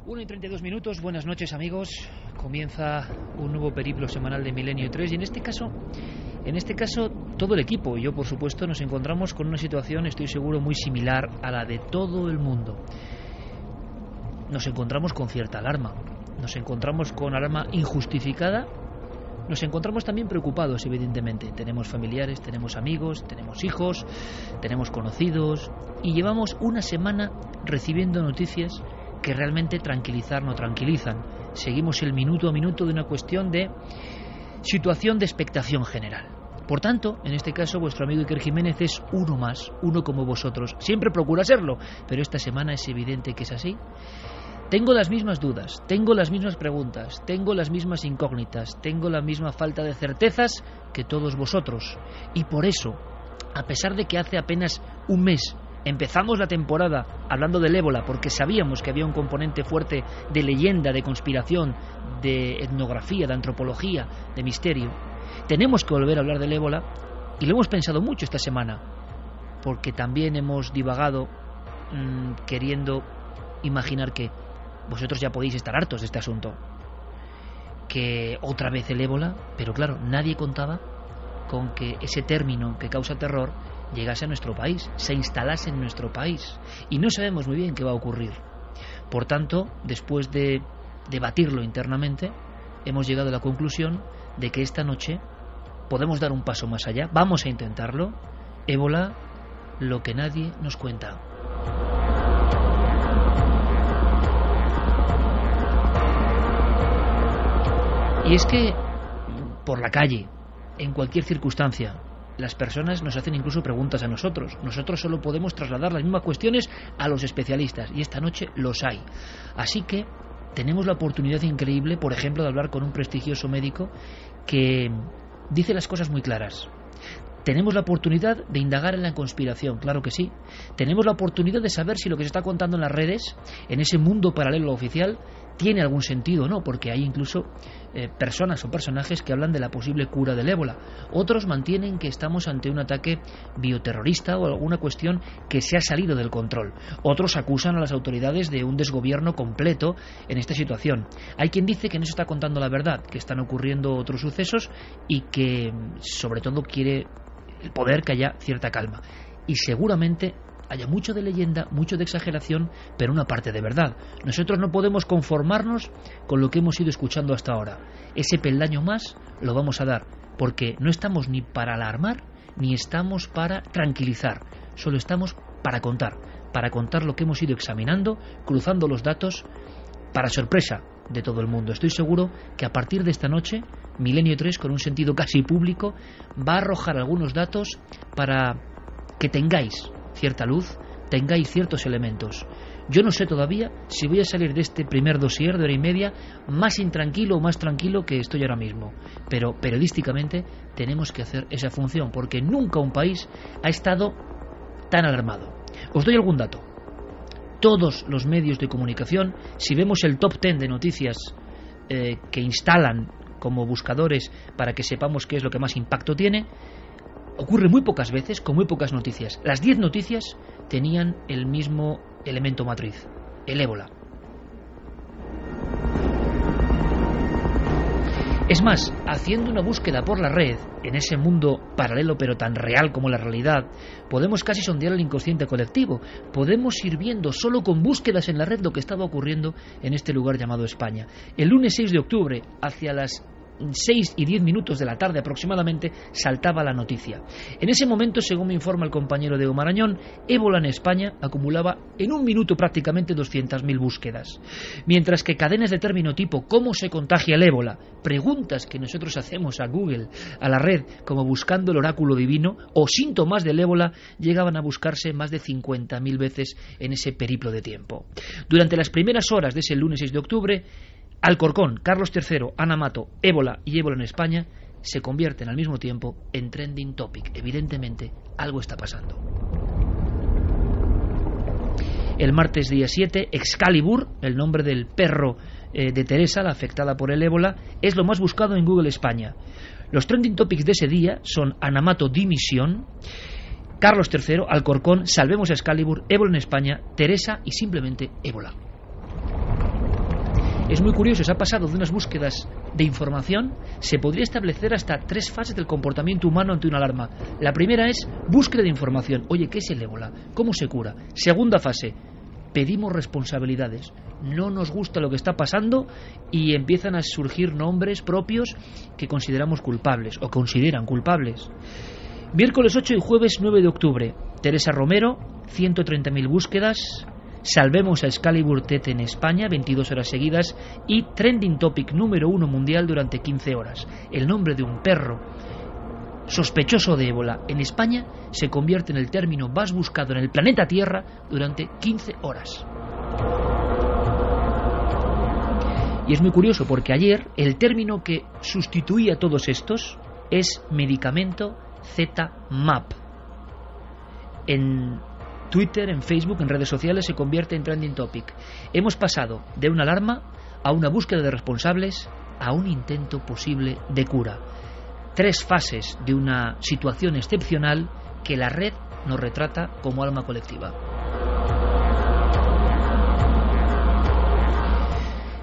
1:32, buenas noches amigos. Comienza un nuevo periplo semanal de Milenio 3 y en este caso todo el equipo y yo por supuesto nos encontramos con una situación, estoy seguro, muy similar a la de todo el mundo. Nos encontramos con cierta alarma, nos encontramos con alarma injustificada, nos encontramos también preocupados, evidentemente. Tenemos familiares, tenemos amigos, tenemos hijos, tenemos conocidos y llevamos una semana recibiendo noticias que realmente tranquilizar no tranquilizan. Seguimos el minuto a minuto de una cuestión de situación de expectación general. Por tanto, en este caso, vuestro amigo Iker Jiménez es uno más, uno como vosotros. Siempre procura serlo, pero esta semana es evidente que es así. Tengo las mismas dudas, tengo las mismas preguntas, tengo las mismas incógnitas, tengo la misma falta de certezas que todos vosotros. Y por eso, a pesar de que hace apenas un mes empezamos la temporada hablando del ébola, porque sabíamos que había un componente fuerte de leyenda, de conspiración, de etnografía, de antropología, de misterio, tenemos que volver a hablar del ébola y lo hemos pensado mucho esta semana, porque también hemos divagado queriendo imaginar que vosotros ya podéis estar hartos de este asunto, que otra vez el ébola, pero claro, nadie contaba con que ese término que causa terror llegase a nuestro país, se instalase en nuestro país y no sabemos muy bien qué va a ocurrir. Por tanto, después de debatirlo internamente, hemos llegado a la conclusión de que esta noche podemos dar un paso más allá, vamos a intentarlo. Ébola, lo que nadie nos cuenta. Y es que por la calle, en cualquier circunstancia, las personas nos hacen incluso preguntas a nosotros. Nosotros solo podemos trasladar las mismas cuestiones a los especialistas y esta noche los hay. Así que tenemos la oportunidad increíble, por ejemplo, de hablar con un prestigioso médico que dice las cosas muy claras. Tenemos la oportunidad de indagar en la conspiración, claro que sí. Tenemos la oportunidad de saber si lo que se está contando en las redes, en ese mundo paralelo oficial, tiene algún sentido o no, porque hay incluso personas o personajes que hablan de la posible cura del ébola. Otros mantienen que estamos ante un ataque bioterrorista o alguna cuestión que se ha salido del control. Otros acusan a las autoridades de un desgobierno completo en esta situación. Hay quien dice que no se está contando la verdad, que están ocurriendo otros sucesos y que sobre todo quiere el poder que haya cierta calma. Y seguramente haya mucho de leyenda, mucho de exageración, pero una parte de verdad. Nosotros no podemos conformarnos con lo que hemos ido escuchando hasta ahora. Ese peldaño más lo vamos a dar, porque no estamos ni para alarmar, ni estamos para tranquilizar. Solo estamos para contar lo que hemos ido examinando, cruzando los datos, para sorpresa de todo el mundo. Estoy seguro que a partir de esta noche, Milenio 3, con un sentido casi público, va a arrojar algunos datos para que tengáis cierta luz, tengáis ciertos elementos. Yo no sé todavía si voy a salir de este primer dossier de hora y media más intranquilo o más tranquilo que estoy ahora mismo, pero periodísticamente tenemos que hacer esa función, porque nunca un país ha estado tan alarmado. Os doy algún dato. Todos los medios de comunicación, si vemos el top 10 de noticias que instalan como buscadores para que sepamos qué es lo que más impacto tiene, ocurre muy pocas veces, con muy pocas noticias. Las 10 noticias tenían el mismo elemento matriz, el ébola. Es más, haciendo una búsqueda por la red, en ese mundo paralelo pero tan real como la realidad, podemos casi sondear el inconsciente colectivo. Podemos ir viendo solo con búsquedas en la red lo que estaba ocurriendo en este lugar llamado España. El lunes 6 de octubre, hacia las 6:10 de la tarde aproximadamente, saltaba la noticia. En ese momento, según me informa el compañero Diego Marañón, ébola en España acumulaba en un minuto prácticamente 200.000 búsquedas. Mientras que cadenas de término tipo ¿cómo se contagia el ébola?, preguntas que nosotros hacemos a Google, a la red, como buscando el oráculo divino, o síntomas del ébola, llegaban a buscarse más de 50.000 veces en ese periplo de tiempo. Durante las primeras horas de ese lunes 6 de octubre, Alcorcón, Carlos III, Ana Mato, ébola y ébola en España se convierten al mismo tiempo en trending topic. Evidentemente, algo está pasando. El martes día 7, Excalibur, el nombre del perro de Teresa, la afectada por el ébola, es lo más buscado en Google España. Los trending topics de ese día son Ana Mato dimisión, Carlos III, Alcorcón, salvemos a Excalibur, ébola en España, Teresa y simplemente ébola. Es muy curioso, se ha pasado de unas búsquedas de información, se podría establecer hasta 3 fases del comportamiento humano ante una alarma. La primera es búsqueda de información. Oye, ¿qué es el ébola? ¿Cómo se cura? Segunda fase, pedimos responsabilidades. No nos gusta lo que está pasando y empiezan a surgir nombres propios que consideramos culpables o consideran culpables. Miércoles 8 y jueves 9 de octubre, Teresa Romero, 130.000 búsquedas. Salvemos a Excalibur Tete en España, 22 horas seguidas, y Trending Topic número 1 mundial durante 15 horas. El nombre de un perro sospechoso de ébola en España se convierte en el término más buscado en el planeta Tierra durante 15 horas. Y es muy curioso porque ayer el término que sustituía a todos estos es medicamento ZMapp. En Twitter, en Facebook, en redes sociales se convierte en Trending Topic. Hemos pasado de una alarma a una búsqueda de responsables a un intento posible de cura. 3 fases de una situación excepcional que la red nos retrata como alma colectiva.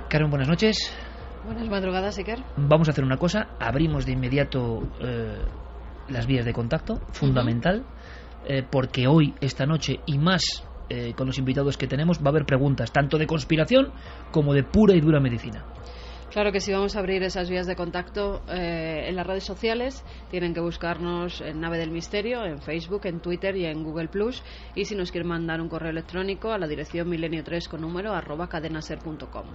Karen, buenas noches. Buenas madrugadas, Iker. Vamos a hacer una cosa, abrimos de inmediato las vías de contacto, fundamental. Porque hoy, esta noche y más con los invitados que tenemos, va a haber preguntas tanto de conspiración como de pura y dura medicina. Claro que sí, vamos a abrir esas vías de contacto en las redes sociales. Tienen que buscarnos en Nave del Misterio, en Facebook, en Twitter y en Google+. Y si nos quieren mandar un correo electrónico a la dirección milenio3 con número @cadenaser.com.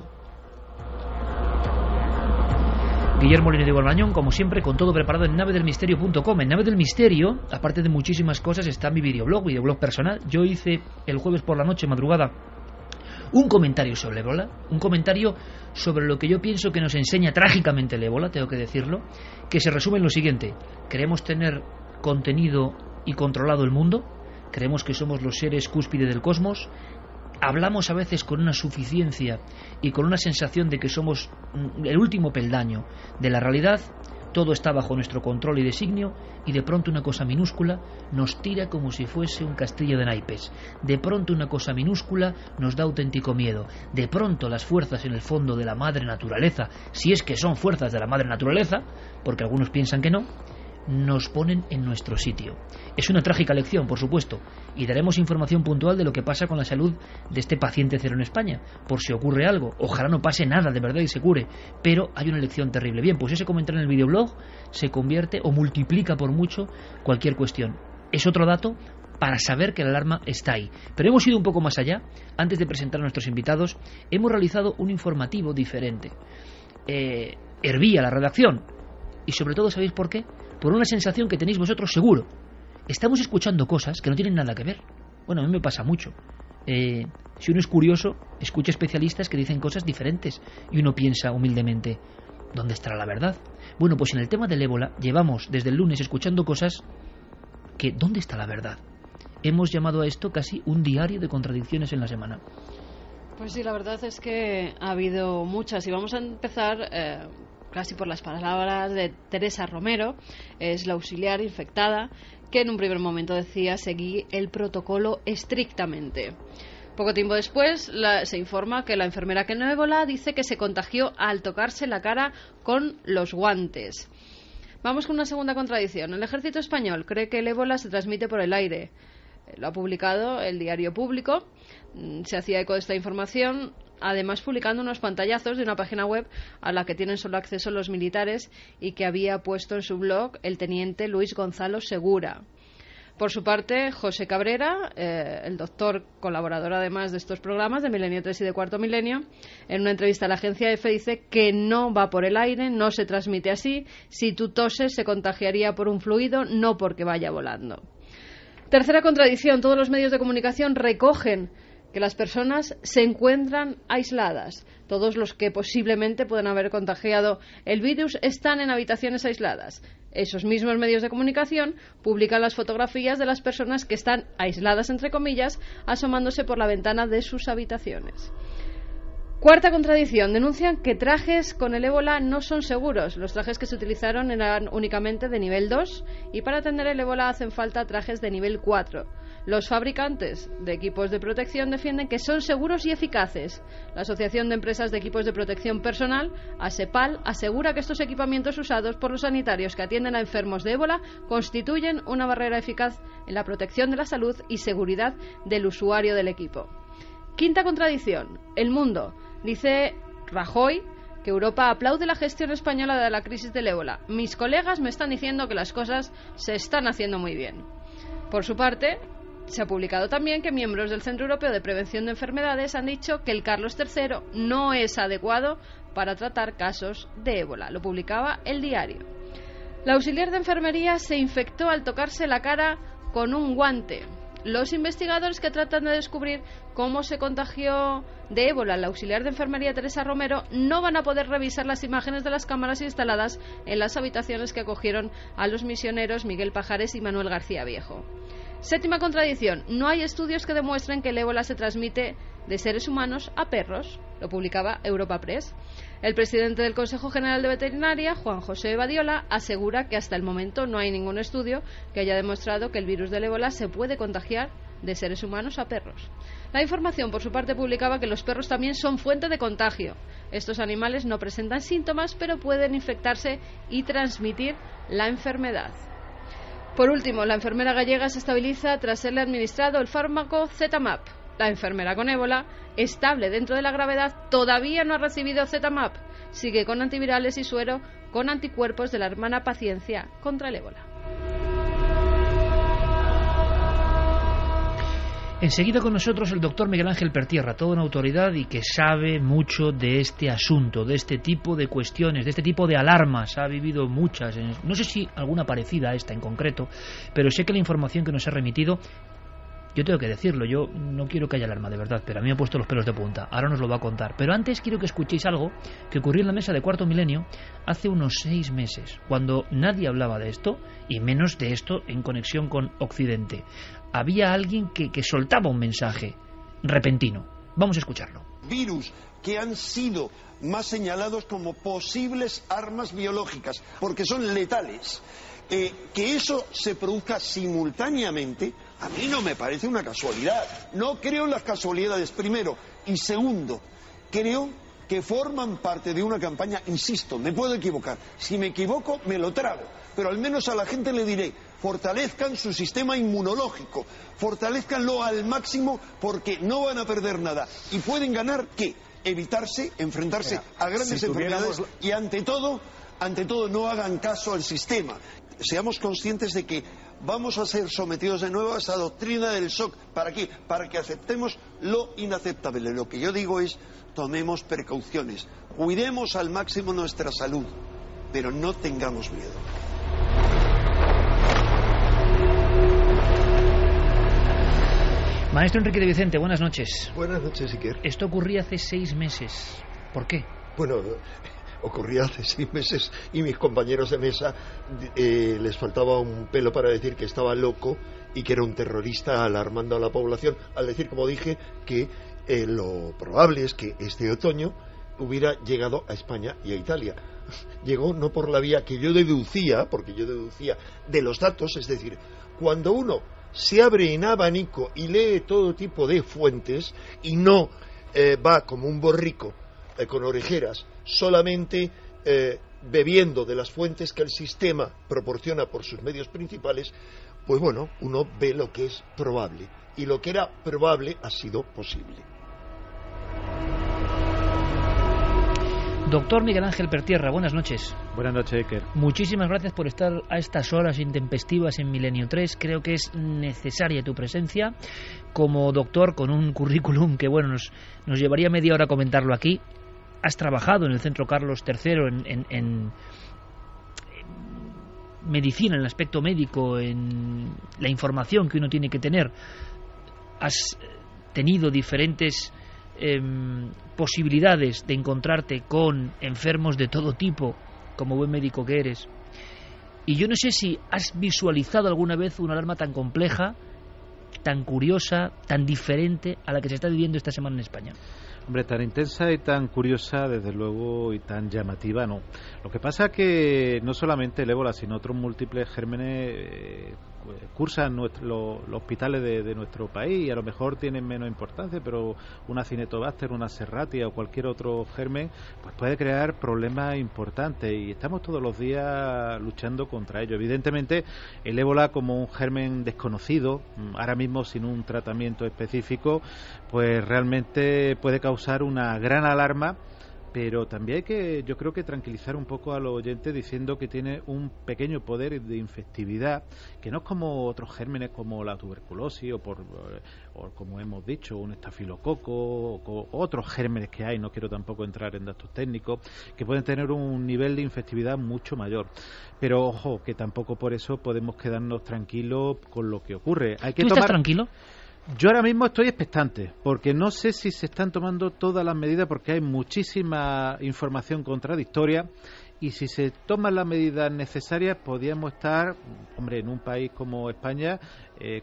Guillermo Lino de Balmañón, como siempre, con todo preparado en navedelmisterio.com. En Nave del Misterio, aparte de muchísimas cosas, está mi videoblog personal. Yo hice el jueves por la noche, madrugada, un comentario sobre el ébola, un comentario sobre lo que yo pienso que nos enseña trágicamente el ébola, tengo que decirlo, que se resume en lo siguiente: queremos tener contenido y controlado el mundo, creemos que somos los seres cúspide del cosmos, hablamos a veces con una suficiencia y con una sensación de que somos el último peldaño de la realidad. Todo está bajo nuestro control y designio, y de pronto una cosa minúscula nos tira como si fuese un castillo de naipes. De pronto una cosa minúscula nos da auténtico miedo. De pronto las fuerzas en el fondo de la madre naturaleza, si es que son fuerzas de la madre naturaleza, porque algunos piensan que no, nos ponen en nuestro sitio. Es una trágica lección, por supuesto, y daremos información puntual de lo que pasa con la salud de este paciente cero en España, por si ocurre algo. Ojalá no pase nada de verdad y se cure, pero hay una lección terrible. Bien, pues ese comentario en el videoblog se convierte o multiplica por mucho cualquier cuestión. Es otro dato para saber que la alarma está ahí. Pero hemos ido un poco más allá. Antes de presentar a nuestros invitados, hemos realizado un informativo diferente. Hervía la redacción, y sobre todo, ¿sabéis por qué? Por una sensación que tenéis vosotros seguro. Estamos escuchando cosas que no tienen nada que ver. Bueno, a mí me pasa mucho. Si uno es curioso, escucha especialistas que dicen cosas diferentes y uno piensa humildemente, ¿dónde estará la verdad? Bueno, pues en el tema del ébola llevamos desde el lunes escuchando cosas que, ¿dónde está la verdad? Hemos llamado a esto casi un diario de contradicciones en la semana. Pues sí, la verdad es que ha habido muchas, y vamos a empezar casi por las palabras de Teresa Romero. Es la auxiliar infectada que en un primer momento decía seguir el protocolo estrictamente. Poco tiempo después se informa que la enfermera que no ébola dice que se contagió al tocarse la cara con los guantes. Vamos con una segunda contradicción. El ejército español cree que el ébola se transmite por el aire. Lo ha publicado el Diario Público. Se hacía eco de esta información, además publicando unos pantallazos de una página web a la que tienen solo acceso los militares y que había puesto en su blog el teniente Luis Gonzalo Segura. Por su parte, José Cabrera, el doctor colaborador además de estos programas de Milenio 3 y de Cuarto Milenio, en una entrevista a la agencia EFE dice que no va por el aire, no se transmite así. Si tú toses se contagiaría por un fluido, no porque vaya volando. Tercera contradicción, todos los medios de comunicación recogen que las personas se encuentran aisladas. Todos los que posiblemente puedan haber contagiado el virus están en habitaciones aisladas. Esos mismos medios de comunicación publican las fotografías de las personas que están aisladas, entre comillas, asomándose por la ventana de sus habitaciones. Cuarta contradicción, denuncian que trajes con el ébola no son seguros. Los trajes que se utilizaron eran únicamente de nivel 2 y para atender el ébola hacen falta trajes de nivel 4. Los fabricantes de equipos de protección defienden que son seguros y eficaces. La Asociación de Empresas de Equipos de Protección Personal, ASEPAL, asegura que estos equipamientos usados por los sanitarios que atienden a enfermos de ébola constituyen una barrera eficaz en la protección de la salud y seguridad del usuario del equipo. Quinta contradicción. El Mundo. Dice Rajoy que Europa aplaude la gestión española de la crisis del ébola. Mis colegas me están diciendo que las cosas se están haciendo muy bien. Por su parte, se ha publicado también que miembros del Centro Europeo de Prevención de Enfermedades han dicho que el Carlos III no es adecuado para tratar casos de ébola. Lo publicaba El Diario. La auxiliar de enfermería se infectó al tocarse la cara con un guante. Los investigadores que tratan de descubrir cómo se contagió de ébola la auxiliar de enfermería Teresa Romero no van a poder revisar las imágenes de las cámaras instaladas en las habitaciones que acogieron a los misioneros Miguel Pajares y Manuel García Viejo. Séptima contradicción. No hay estudios que demuestren que el ébola se transmite de seres humanos a perros. Lo publicaba Europa Press. El presidente del Consejo General de Veterinaria, Juan José Badiola, asegura que hasta el momento no hay ningún estudio que haya demostrado que el virus del ébola se puede contagiar de seres humanos a perros. La información, por su parte, publicaba que los perros también son fuente de contagio. Estos animales no presentan síntomas, pero pueden infectarse y transmitir la enfermedad. Por último, la enfermera gallega se estabiliza tras serle administrado el fármaco Zetamap. La enfermera con ébola, estable dentro de la gravedad, todavía no ha recibido Zetamap. Sigue con antivirales y suero con anticuerpos de la hermana paciencia contra el ébola. Enseguida con nosotros el doctor Miguel Ángel Pertierra, toda una autoridad y que sabe mucho de este asunto, de este tipo de cuestiones, de este tipo de alarmas. Ha vivido muchas, no sé si alguna parecida a esta en concreto, pero sé que la información que nos ha remitido, yo tengo que decirlo, yo no quiero que haya alarma de verdad, pero a mí me ha puesto los pelos de punta, ahora nos lo va a contar. Pero antes quiero que escuchéis algo que ocurrió en la mesa de Cuarto Milenio hace unos 6 meses, cuando nadie hablaba de esto, y menos de esto en conexión con Occidente. Había alguien que soltaba un mensaje repentino. Vamos a escucharlo. Virus que han sido más señalados como posibles armas biológicas, porque son letales. Que eso se produzca simultáneamente, a mí no me parece una casualidad. No creo en las casualidades, primero. Y segundo, creo que forman parte de una campaña, insisto, me puedo equivocar. Si me equivoco, me lo trago. Pero al menos a la gente le diré, fortalezcan su sistema inmunológico, fortalezcanlo al máximo porque no van a perder nada. Y pueden ganar, ¿qué? Evitarse, enfrentarse a grandes enfermedades y ante todo no hagan caso al sistema. Seamos conscientes de que vamos a ser sometidos de nuevo a esa doctrina del shock. ¿Para qué? Para que aceptemos lo inaceptable. Lo que yo digo es, tomemos precauciones, cuidemos al máximo nuestra salud, pero no tengamos miedo. Maestro Enrique de Vicente, buenas noches. Buenas noches, Iker. Esto ocurría hace 6 meses. ¿Por qué? Bueno, ocurría hace 6 meses y mis compañeros de mesa les faltaba un pelo para decir que estaba loco y que era un terrorista alarmando a la población, al decir, como dije, que lo probable es que este otoño hubiera llegado a España y a Italia. Llegó no por la vía que yo deducía, porque yo deducía de los datos, es decir, cuando uno se abre en abanico y lee todo tipo de fuentes y no va como un borrico con orejeras solamente bebiendo de las fuentes que el sistema proporciona por sus medios principales, pues bueno, uno ve lo que es probable y lo que era probable ha sido posible. Doctor Miguel Ángel Pertierra, buenas noches. Buenas noches, Iker. Muchísimas gracias por estar a estas horas intempestivas en Milenio 3. Creo que es necesaria tu presencia como doctor con un currículum que, bueno, nos llevaría media hora comentarlo aquí. Has trabajado en el Centro Carlos III en medicina, en el aspecto médico, en la información que uno tiene que tener. Has tenido diferentes posibilidades de encontrarte con enfermos de todo tipo, como buen médico que eres. Y yo no sé si has visualizado alguna vez una alarma tan compleja, tan curiosa, tan diferente a la que se está viviendo esta semana en España. Hombre, tan intensa y tan curiosa, desde luego, y tan llamativa, no. Lo que pasa es que no solamente el ébola, sino otros múltiples gérmenes cursan los hospitales de nuestro país y a lo mejor tienen menos importancia, pero una Acinetobacter, una Serratia o cualquier otro germen pues puede crear problemas importantes y estamos todos los días luchando contra ello. Evidentemente el ébola, como un germen desconocido, ahora mismo sin un tratamiento específico, pues realmente puede causar una gran alarma. Pero también hay que, yo creo que tranquilizar un poco a los oyentes diciendo que tiene un pequeño poder de infectividad, que no es como otros gérmenes como la tuberculosis o como hemos dicho, un estafilococo o otros gérmenes que hay, no quiero tampoco entrar en datos técnicos, que pueden tener un nivel de infectividad mucho mayor. Pero ojo, que tampoco por eso podemos quedarnos tranquilos con lo que ocurre. Hay que ¿Tú estás tranquilo? Yo ahora mismo estoy expectante, porque no sé si se están tomando todas las medidas, porque hay muchísima información contradictoria, y si se toman las medidas necesarias, podríamos estar, hombre, en un país como España,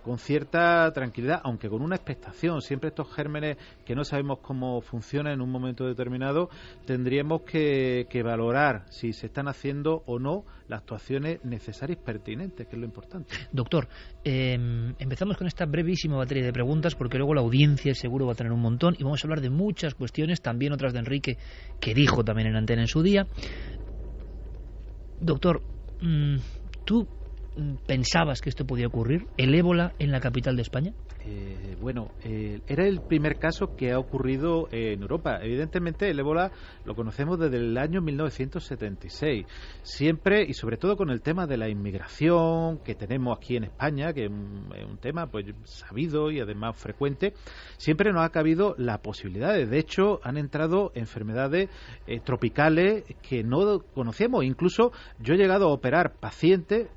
con cierta tranquilidad, aunque con una expectación. Siempre estos gérmenes que no sabemos cómo funcionan en un momento determinado, tendríamos que valorar si se están haciendo o no las actuaciones necesarias y pertinentes, que es lo importante. Doctor, empezamos con esta brevísima batería de preguntas, porque luego la audiencia seguro va a tener un montón, y vamos a hablar de muchas cuestiones, también otras de Enrique, que dijo también en Antena en su día. Doctor, ¿tú pensabas que esto podía ocurrir? ¿El ébola en la capital de España? Era el primer caso que ha ocurrido en Europa. Evidentemente el ébola lo conocemos desde el año 1976. Siempre, y sobre todo con el tema de la inmigración que tenemos aquí en España, que es un tema pues sabido y además frecuente, siempre nos ha cabido la posibilidad. De hecho, han entrado enfermedades tropicales que no conocíamos. Incluso yo he llegado a operar pacientes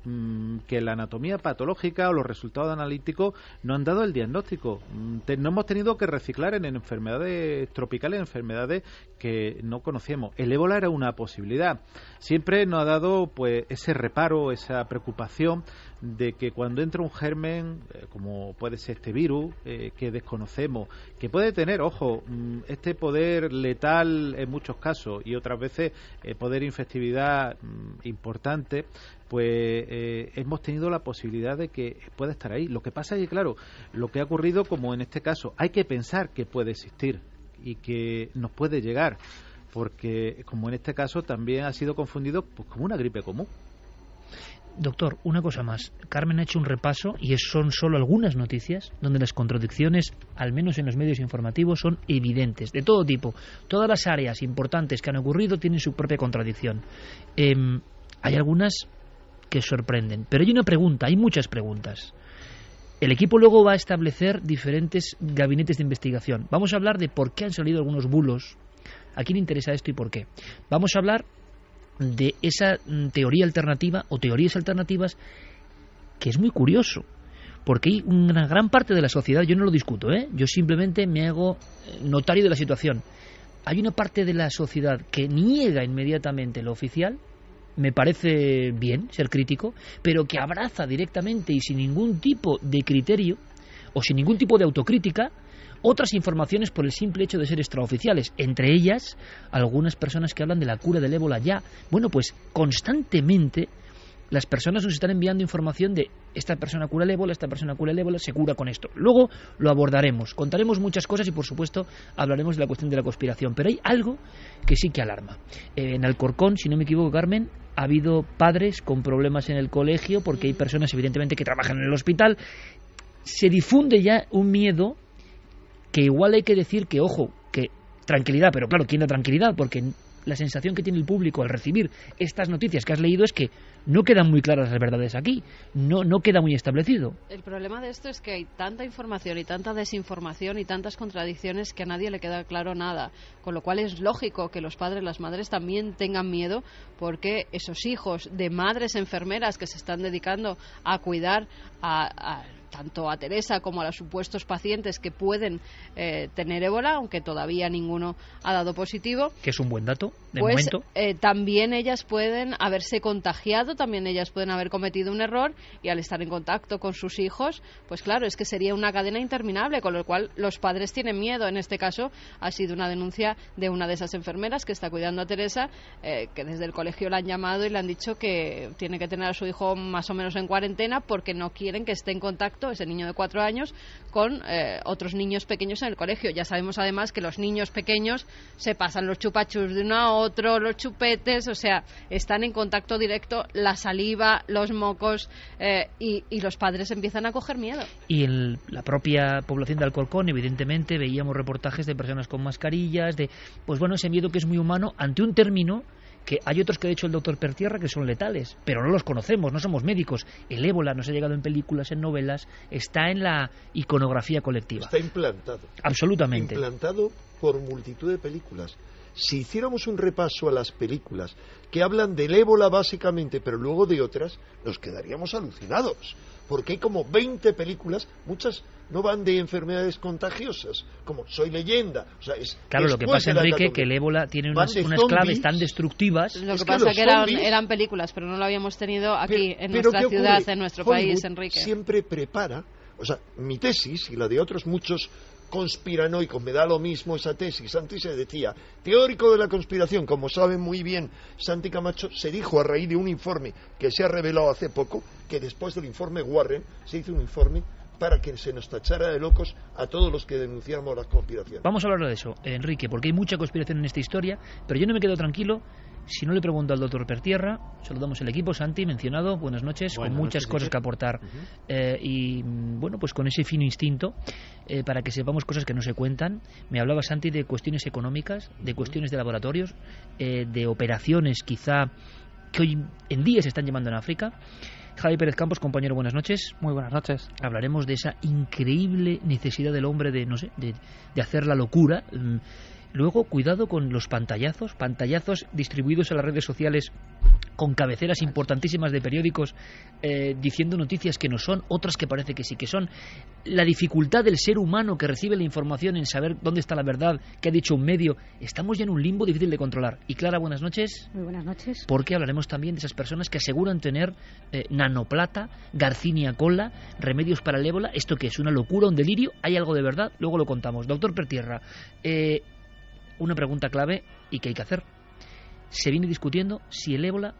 que la anatomía patológica o los resultados analíticos no han dado el diagnóstico. No hemos tenido que reciclar en enfermedades tropicales, enfermedades que no conocíamos. El ébola era una posibilidad. Siempre nos ha dado pues ese reparo, esa preocupación de que cuando entra un germen, como puede ser este virus, que desconocemos, que puede tener, ojo, este poder letal en muchos casos y otras veces poder infectividad importante, pues hemos tenido la posibilidad de que pueda estar ahí. Lo que pasa es que, claro, lo que ha ocurrido, como en este caso, hay que pensar que puede existir y que nos puede llegar, porque como en este caso también ha sido confundido pues como una gripe común. Doctor, una cosa más. Carmen ha hecho un repaso y son solo algunas noticias donde las contradicciones, al menos en los medios informativos, son evidentes, de todo tipo. Todas las áreas importantes que han ocurrido tienen su propia contradicción. Hay algunas que sorprenden, pero hay una pregunta, hay muchas preguntas. El equipo luego va a establecer diferentes gabinetes de investigación. Vamos a hablar de por qué han salido algunos bulos, a quién interesa esto y por qué. Vamos a hablar de esa teoría alternativa o teorías alternativas, que es muy curioso, porque hay una gran parte de la sociedad, yo no lo discuto, yo simplemente me hago notario de la situación. Hay una parte de la sociedad que niega inmediatamente lo oficial, me parece bien ser crítico, pero que abraza directamente y sin ningún tipo de criterio o sin ningún tipo de autocrítica otras informaciones por el simple hecho de ser extraoficiales, entre ellas algunas personas que hablan de la cura del ébola ya. Bueno, pues constantemente las personas nos están enviando información de esta persona cura el ébola, esta persona cura el ébola, se cura con esto. Luego lo abordaremos, contaremos muchas cosas y por supuesto hablaremos de la cuestión de la conspiración, pero hay algo que sí que alarma. En Alcorcón, si no me equivoco, Carmen, ha habido padres con problemas en el colegio porque hay personas evidentemente que trabajan en el hospital. Se difunde ya un miedo que igual hay que decir que, ojo, que tranquilidad, pero claro, ¿quién da tranquilidad? Porque la sensación que tiene el público al recibir estas noticias que has leído es que no quedan muy claras las verdades aquí, no queda muy establecido. El problema de esto es que hay tanta información y tanta desinformación y tantas contradicciones que a nadie le queda claro nada, con lo cual es lógico que los padres, las madres también tengan miedo, porque esos hijos de madres enfermeras que se están dedicando a cuidar a tanto a Teresa como a los supuestos pacientes que pueden tener ébola, aunque todavía ninguno ha dado positivo. Que es un buen dato, de pues, momento. También ellas pueden haberse contagiado, también ellas pueden haber cometido un error, y al estar en contacto con sus hijos, pues claro, es que sería una cadena interminable, con lo cual los padres tienen miedo. En este caso ha sido una denuncia de una de esas enfermeras que está cuidando a Teresa, que desde el colegio la han llamado y le han dicho que tiene que tener a su hijo más o menos en cuarentena porque no quieren que esté en contacto ese niño de 4 años con otros niños pequeños en el colegio. Ya sabemos además que los niños pequeños se pasan los chupachus de uno a otro, los chupetes, o sea, están en contacto directo, la saliva, los mocos, y los padres empiezan a coger miedo. Y en la propia población de Alcorcón, evidentemente, veíamos reportajes de personas con mascarillas, de, pues bueno, ese miedo que es muy humano ante un término que hay otros que ha dicho el doctor Pertierra que son letales, pero no los conocemos, no somos médicos. El ébola nos ha llegado en películas, en novelas, está en la iconografía colectiva. Está implantado. Absolutamente. Implantado por multitud de películas. Si hiciéramos un repaso a las películas que hablan del ébola básicamente, pero luego de otras, nos quedaríamos alucinados. Porque hay como 20 películas, muchas no van de enfermedades contagiosas, como Soy Leyenda. O sea, claro, lo que pasa, Enrique, que el ébola tiene unas claves tan destructivas. Lo que pasa es que eran películas, pero no lo habíamos tenido aquí en nuestra ciudad, en nuestro país, Enrique. Siempre prepara, o sea, mi tesis y la de otros muchos conspiranoicos, me da lo mismo esa tesis. Antes se decía, teórico de la conspiración, como sabe muy bien Santi Camacho, se dijo a raíz de un informe que se ha revelado hace poco, que después del informe Warren se hizo un informe para que se nos tachara de locos a todos los que denunciamos las conspiraciones. Vamos a hablar de eso, Enrique, porque hay mucha conspiración en esta historia, pero yo no me quedo tranquilo si no le pregunto al doctor Pertierra. Saludamos el equipo. Santi, mencionado, buenas noches, con muchas cosas que aportar, y bueno, pues con ese fino instinto para que sepamos cosas que no se cuentan. Me hablaba Santi de cuestiones económicas, de cuestiones de laboratorios, de operaciones quizá que hoy en día se están llevando en África. Javi Pérez Campos, compañero, buenas noches. Muy buenas noches. Hablaremos de esa increíble necesidad del hombre de, no sé, de hacer la locura. Luego, cuidado con los pantallazos distribuidos en las redes sociales con cabeceras importantísimas de periódicos diciendo noticias que no son, otras que parece que sí que son. La dificultad del ser humano que recibe la información en saber dónde está la verdad, que ha dicho un medio. Estamos ya en un limbo difícil de controlar. Y Clara, buenas noches. Muy buenas noches. Porque hablaremos también de esas personas que aseguran tener nanoplata, Garcinia cola, remedios para el ébola. ¿Esto qué es? ¿Una locura, un delirio? ¿Hay algo de verdad? Luego lo contamos. Doctor Pertierra, una pregunta clave y que hay que hacer. Se viene discutiendo si el ébola...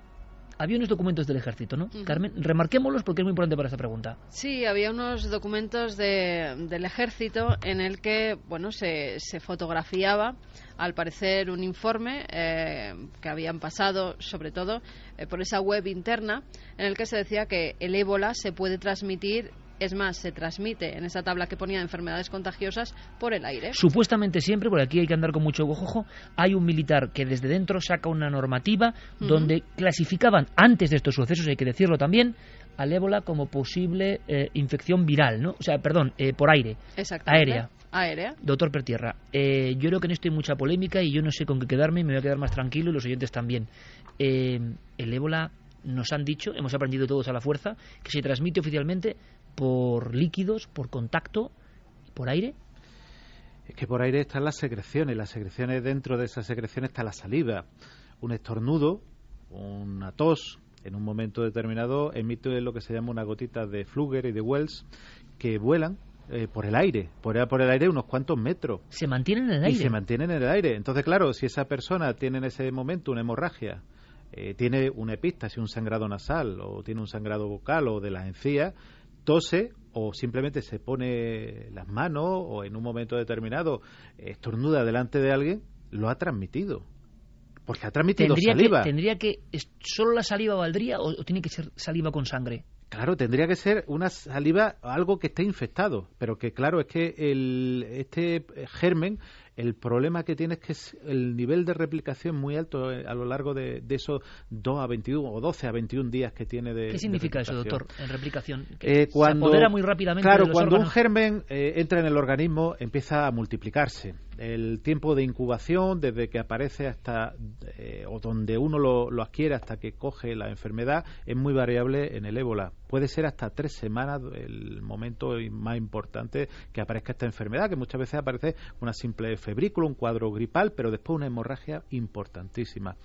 Había unos documentos del ejército, ¿no? Carmen, remarquémoslos porque es muy importante para esta pregunta. Sí, había unos documentos del ejército en el que, bueno, se fotografiaba, al parecer, un informe que habían pasado, sobre todo, por esa web interna, en el que se decía que el ébola se puede transmitir. Es más, se transmite en esa tabla que ponía de enfermedades contagiosas por el aire. Supuestamente siempre, porque aquí hay que andar con mucho ojo, hay un militar que desde dentro saca una normativa donde clasificaban, antes de estos sucesos, hay que decirlo también, al ébola como posible infección viral, ¿no? O sea, perdón, por aire. Exactamente. Aérea. Doctor Pertierra, yo creo que en esto hay mucha polémica y yo no sé con qué quedarme, me voy a quedar más tranquilo y los oyentes también. El ébola, nos han dicho, hemos aprendido todos a la fuerza, que se transmite oficialmente por líquidos, por contacto, por aire. Es que por aire están las secreciones dentro de esas secreciones está la saliva. Un estornudo, una tos, en un momento determinado emite lo que se llama una gotita de Fluger y de Wells que vuelan por el aire, por el aire unos cuantos metros. Se mantienen en el aire. Y se mantienen en el aire. Entonces, claro, si esa persona tiene en ese momento una hemorragia, tiene una epístasis, un sangrado nasal, o tiene un sangrado vocal o de las encías, tose o simplemente se pone las manos o en un momento determinado estornuda delante de alguien, lo ha transmitido. Porque ha transmitido saliva. ¿Tendría que solo la saliva valdría o tiene que ser saliva con sangre? Claro, tendría que ser una saliva, algo que esté infectado, pero que claro, es que este germen, el problema que tiene es que el nivel de replicación muy alto a lo largo de esos 2 a 21 o 12 a 21 días que tiene de... ¿Qué significa eso, doctor, en replicación? Cuando, se apodera muy rápidamente claro, de los cuando órganos. un germen entra en el organismo, empieza a multiplicarse. El tiempo de incubación, desde que aparece hasta, o donde uno lo adquiere hasta que coge la enfermedad, es muy variable en el ébola. puede ser hasta 3 semanas el momento más importante que aparezca esta enfermedad, que muchas veces aparece una simple febrícula, un cuadro gripal, pero después una hemorragia importantísima.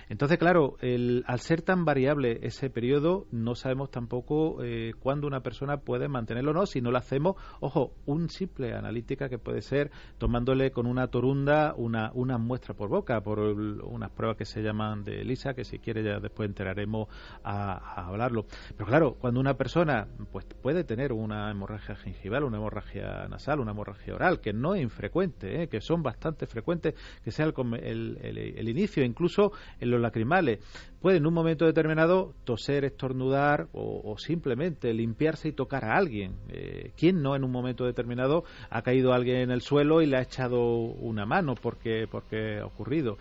Entonces, claro, al ser tan variable ese periodo, no sabemos tampoco cuándo una persona puede mantenerlo o no, si no lo hacemos, ojo, un simple analítica que puede ser tomándole con una torunda una muestra por boca, por unas pruebas que se llaman de ELISA, que si quiere ya después entraremos a hablarlo. Pero claro, cuando una persona pues puede tener una hemorragia gingival, una hemorragia nasal, una hemorragia oral, que no es infrecuente, que son bastante frecuentes, que sea el inicio, incluso en los lacrimales, puede en un momento determinado toser, estornudar o simplemente limpiarse y tocar a alguien. ¿Quién no en un momento determinado ha caído alguien en el suelo y le ha echado una mano porque ha ocurrido?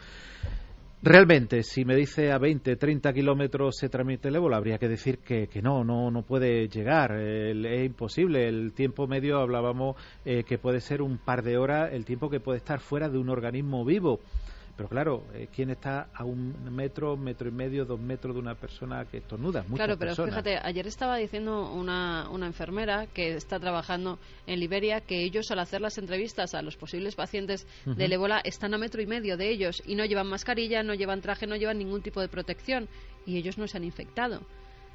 Realmente, si me dice a 20, 30 kilómetros se transmite el ébola, habría que decir que no puede llegar, es imposible. El tiempo medio hablábamos que puede ser un par de horas el tiempo que puede estar fuera de un organismo vivo. Pero claro, ¿quién está a 1 metro, 1,5 metros, 2 metros de una persona que estornuda? Muchas claro, pero personas. Fíjate, ayer estaba diciendo una enfermera que está trabajando en Liberia que ellos, al hacer las entrevistas a los posibles pacientes del ébola, están a 1,5 metros de ellos y no llevan mascarilla, no llevan traje, no llevan ningún tipo de protección y ellos no se han infectado.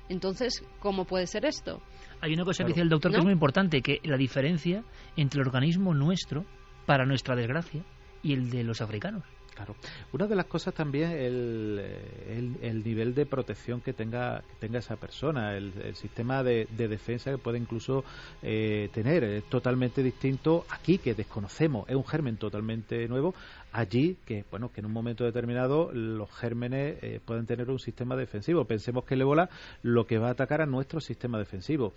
Entonces, ¿cómo puede ser esto? Hay una cosa que dice el doctor que es muy importante, que la diferencia entre el organismo nuestro, para nuestra desgracia, y el de los africanos. Claro. Una de las cosas también el nivel de protección que tenga esa persona, el sistema de defensa que puede incluso tener. Es totalmente distinto aquí, que desconocemos, es un germen totalmente nuevo. Allí, que en un momento determinado los gérmenes pueden tener un sistema defensivo. Pensemos que el ébola lo que va a atacar a nuestro sistema defensivo.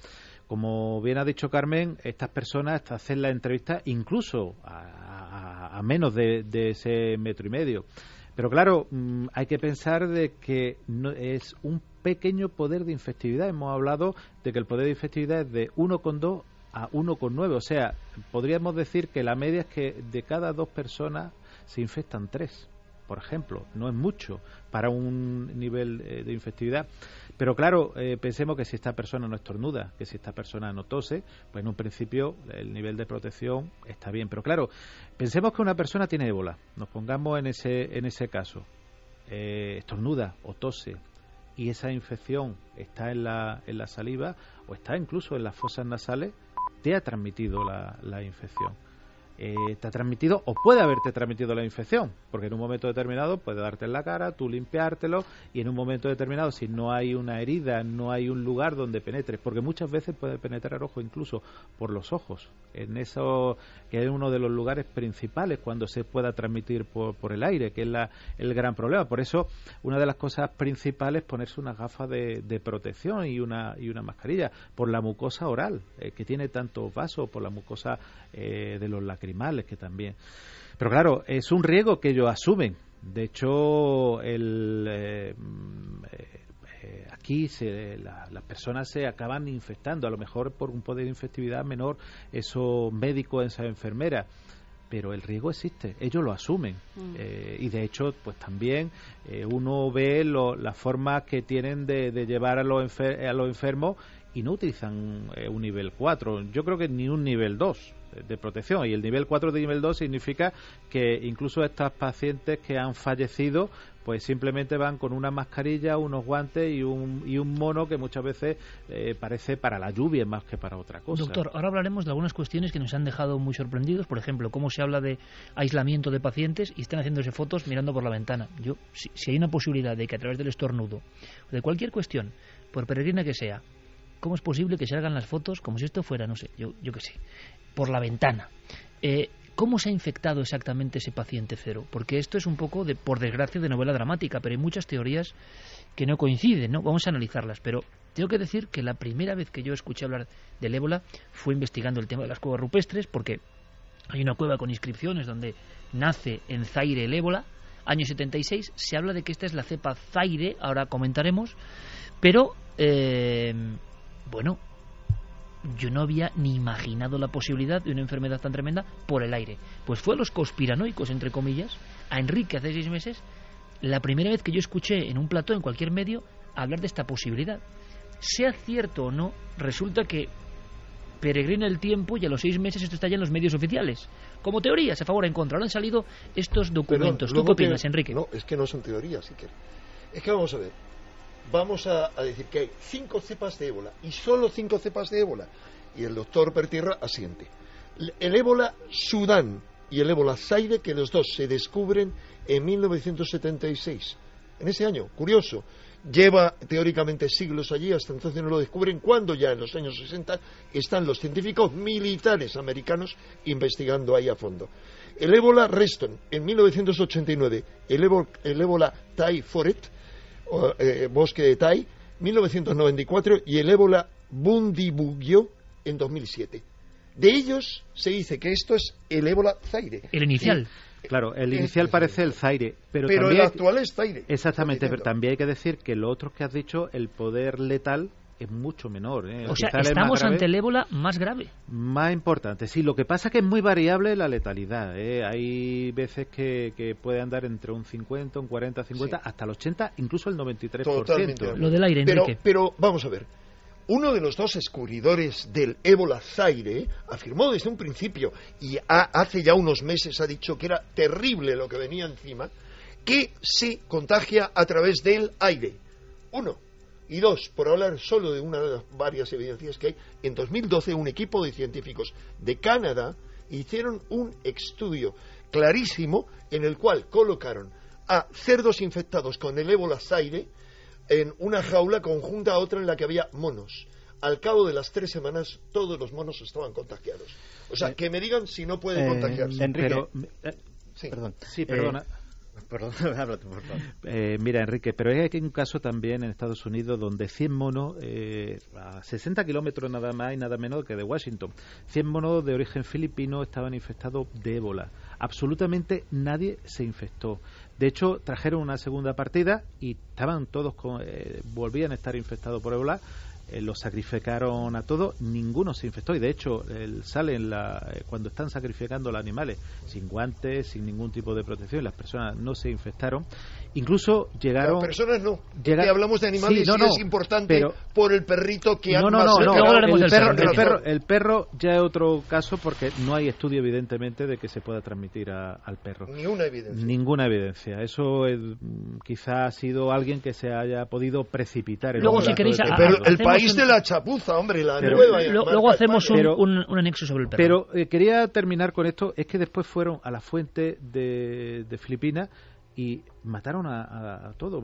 Como bien ha dicho Carmen, estas personas hacen la entrevista incluso a menos de ese 1,5 metros. Pero claro, hay que pensar de que no, es un pequeño poder de infectividad. Hemos hablado de que el poder de infectividad es de 1,2 a 1,9. O sea, podríamos decir que la media es que de cada 2 personas se infectan 3, por ejemplo. No es mucho para un nivel de infectividad. Pero claro, pensemos que si esta persona no estornuda, que si esta persona no tose, pues en un principio el nivel de protección está bien. Pero claro, pensemos que una persona tiene ébola, nos pongamos en ese caso, estornuda o tose, y esa infección está en la saliva o está incluso en las fosas nasales, te ha transmitido la infección. Te ha transmitido o puede haberte transmitido la infección, porque en un momento determinado puede darte en la cara, tú limpiártelo, y en un momento determinado, si no hay una herida, no hay un lugar donde penetre, porque muchas veces puede penetrar ojo incluso por los ojos, en eso que es uno de los lugares principales cuando se pueda transmitir por el aire, que es el gran problema. Por eso una de las cosas principales es ponerse unas gafas de protección y una mascarilla, por la mucosa oral, que tiene tantos vasos, por la mucosa de los lacrimales, que también. Pero claro, es un riesgo que ellos asumen. De hecho, aquí las personas se acaban infectando, a lo mejor por un poder de infectividad menor, esos médicos, esas enfermeras. Pero el riesgo existe, ellos lo asumen. Y de hecho, pues también uno ve las formas que tienen de llevar a los enfermos, y no utilizan un nivel 4, yo creo que ni un nivel 2 de protección, y el nivel 4 de nivel 2 significa que incluso estas pacientes que han fallecido pues simplemente van con una mascarilla, unos guantes y un mono que muchas veces parece para la lluvia más que para otra cosa. Doctor, ahora hablaremos de algunas cuestiones que nos han dejado muy sorprendidos, por ejemplo, cómo se habla de aislamiento de pacientes y están haciéndose fotos mirando por la ventana. Si hay una posibilidad de que a través del estornudo o de cualquier cuestión, por peregrina que sea, ¿cómo es posible que se hagan las fotos como si esto fuera, no sé, yo qué sé, por la ventana? ¿Cómo se ha infectado exactamente ese paciente cero? Porque esto es un poco, por desgracia, de novela dramática, pero hay muchas teorías que no coinciden, ¿no? Vamos a analizarlas, pero tengo que decir que la primera vez que yo escuché hablar del ébola fue investigando el tema de las cuevas rupestres, porque hay una cueva con inscripciones donde nace en Zaire el ébola, año 76, se habla de que esta es la cepa Zaire, ahora comentaremos, pero bueno, yo no había ni imaginado la posibilidad de una enfermedad tan tremenda por el aire. Pues fue a los conspiranoicos, entre comillas, a Enrique hace 6 meses, la primera vez que yo escuché en un plató, en cualquier medio, hablar de esta posibilidad. sea cierto o no, resulta que peregrina el tiempo y a los 6 meses esto está ya en los medios oficiales. Como teorías, a favor o en contra. Ahora han salido estos documentos. ¿Tú qué opinas, Enrique? No, es que no son teorías, si quieres. Es que vamos a ver. Vamos a decir que hay 5 cepas de ébola y solo 5 cepas de ébola. Y el doctor Pertierra asiente. El ébola Sudán y el ébola Zaire, que los dos se descubren en 1976. En ese año, curioso. Lleva teóricamente siglos allí, hasta entonces no lo descubren, cuando ya en los años 60 están los científicos militares americanos investigando ahí a fondo. El ébola Reston, en 1989, el ébola Tai Foret, bosque de Tai, 1994, y el ébola Bundibugyo, en 2007. De ellos se dice que esto es el ébola Zaire. El inicial. Claro, el inicial parece el Zaire, pero también, el actual es Zaire. Exactamente, pero también hay que decir que lo otro que has dicho, el poder letal es mucho menor. O sea, estamos ante el ébola más grave. Más importante, sí. Lo que pasa es que es muy variable la letalidad. Hay veces que puede andar entre un 50, un 40, 50, sí, hasta el 80, incluso el 93%. Totalmente. Lo del aire, Enrique. Pero vamos a ver. Uno de los dos descubridores del ébola Zaire afirmó desde un principio, y hace ya unos meses ha dicho que era terrible lo que venía encima, que se contagia a través del aire. 1. Y 2, por hablar solo de una de las varias evidencias que hay, en 2012 un equipo de científicos de Canadá hicieron un estudio clarísimo en el cual colocaron a cerdos infectados con el ébola Zaire en una jaula conjunta a otra en la que había monos. Al cabo de las 3 semanas todos los monos estaban contagiados. O sea, que me digan si no puede contagiarse. Enrique, sí. Perdón. Sí, perdona. Perdón, háblate, por favor. Mira, Enrique, pero hay un caso también en Estados Unidos donde 100 monos, a 60 kilómetros nada más y nada menos que de Washington, 100 monos de origen filipino estaban infectados de ébola. Absolutamente nadie se infectó. De hecho, trajeron una segunda partida y estaban todos volvían a estar infectados por ébola. Los sacrificaron a todos, ninguno se infectó, y de hecho sale cuando están sacrificando los animales sin guantes, sin ningún tipo de protección, las personas no se infectaron. Incluso llegaron... Las personas no, que hablamos de animales, sí, es importante, pero, por el perrito que luego hablaremos del perro. El perro ya es otro caso, porque no hay estudio evidentemente de que se pueda transmitir al perro. Ni una evidencia. Ninguna evidencia. Eso quizá ha sido alguien que se haya podido precipitar. Luego, si queréis... El país de la chapuza, hombre, nueva. Luego hacemos un anexo sobre el perro. Pero quería terminar con esto, es que después fueron a la fuente de Filipinas y mataron a todos,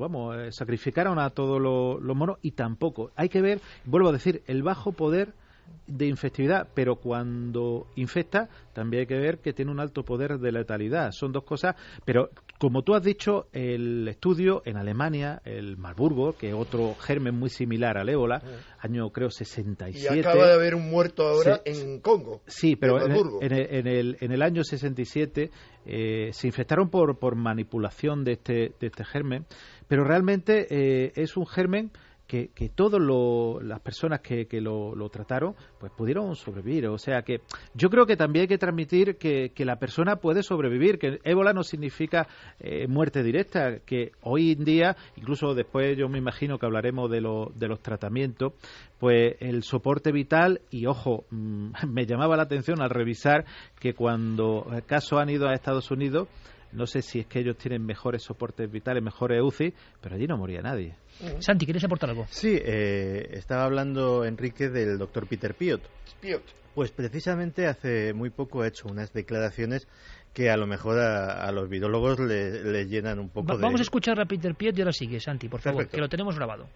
sacrificaron a todos los monos, y tampoco. Hay que ver, vuelvo a decir, el bajo poder de infectividad, pero cuando infecta también hay que ver que tiene un alto poder de letalidad. Son dos cosas, pero como tú has dicho, el estudio en Alemania, el Marburgo, que es otro germen muy similar al ébola, año creo 67. Y acaba de haber un muerto ahora en Congo. Sí, pero en el año 67 se infectaron por manipulación de este germen, pero realmente es un germen que todas las personas que lo trataron pues pudieron sobrevivir. O sea que yo creo que también hay que transmitir que la persona puede sobrevivir, que ébola no significa muerte directa, que hoy en día, incluso después yo me imagino que hablaremos de los tratamientos, pues el soporte vital, y ojo, me llamaba la atención al revisar que cuando casos han ido a Estados Unidos, no sé si es que ellos tienen mejores soportes vitales, mejores UCI, pero allí no moría nadie. Santi, ¿quieres aportar algo? Sí, estaba hablando Enrique del doctor Peter Piot. Pues precisamente hace muy poco ha hecho unas declaraciones que a lo mejor a los virólogos les llenan un poco de... Vamos a escuchar a Peter Piot y ahora sigue, Santi, por favor, que lo tenemos grabado.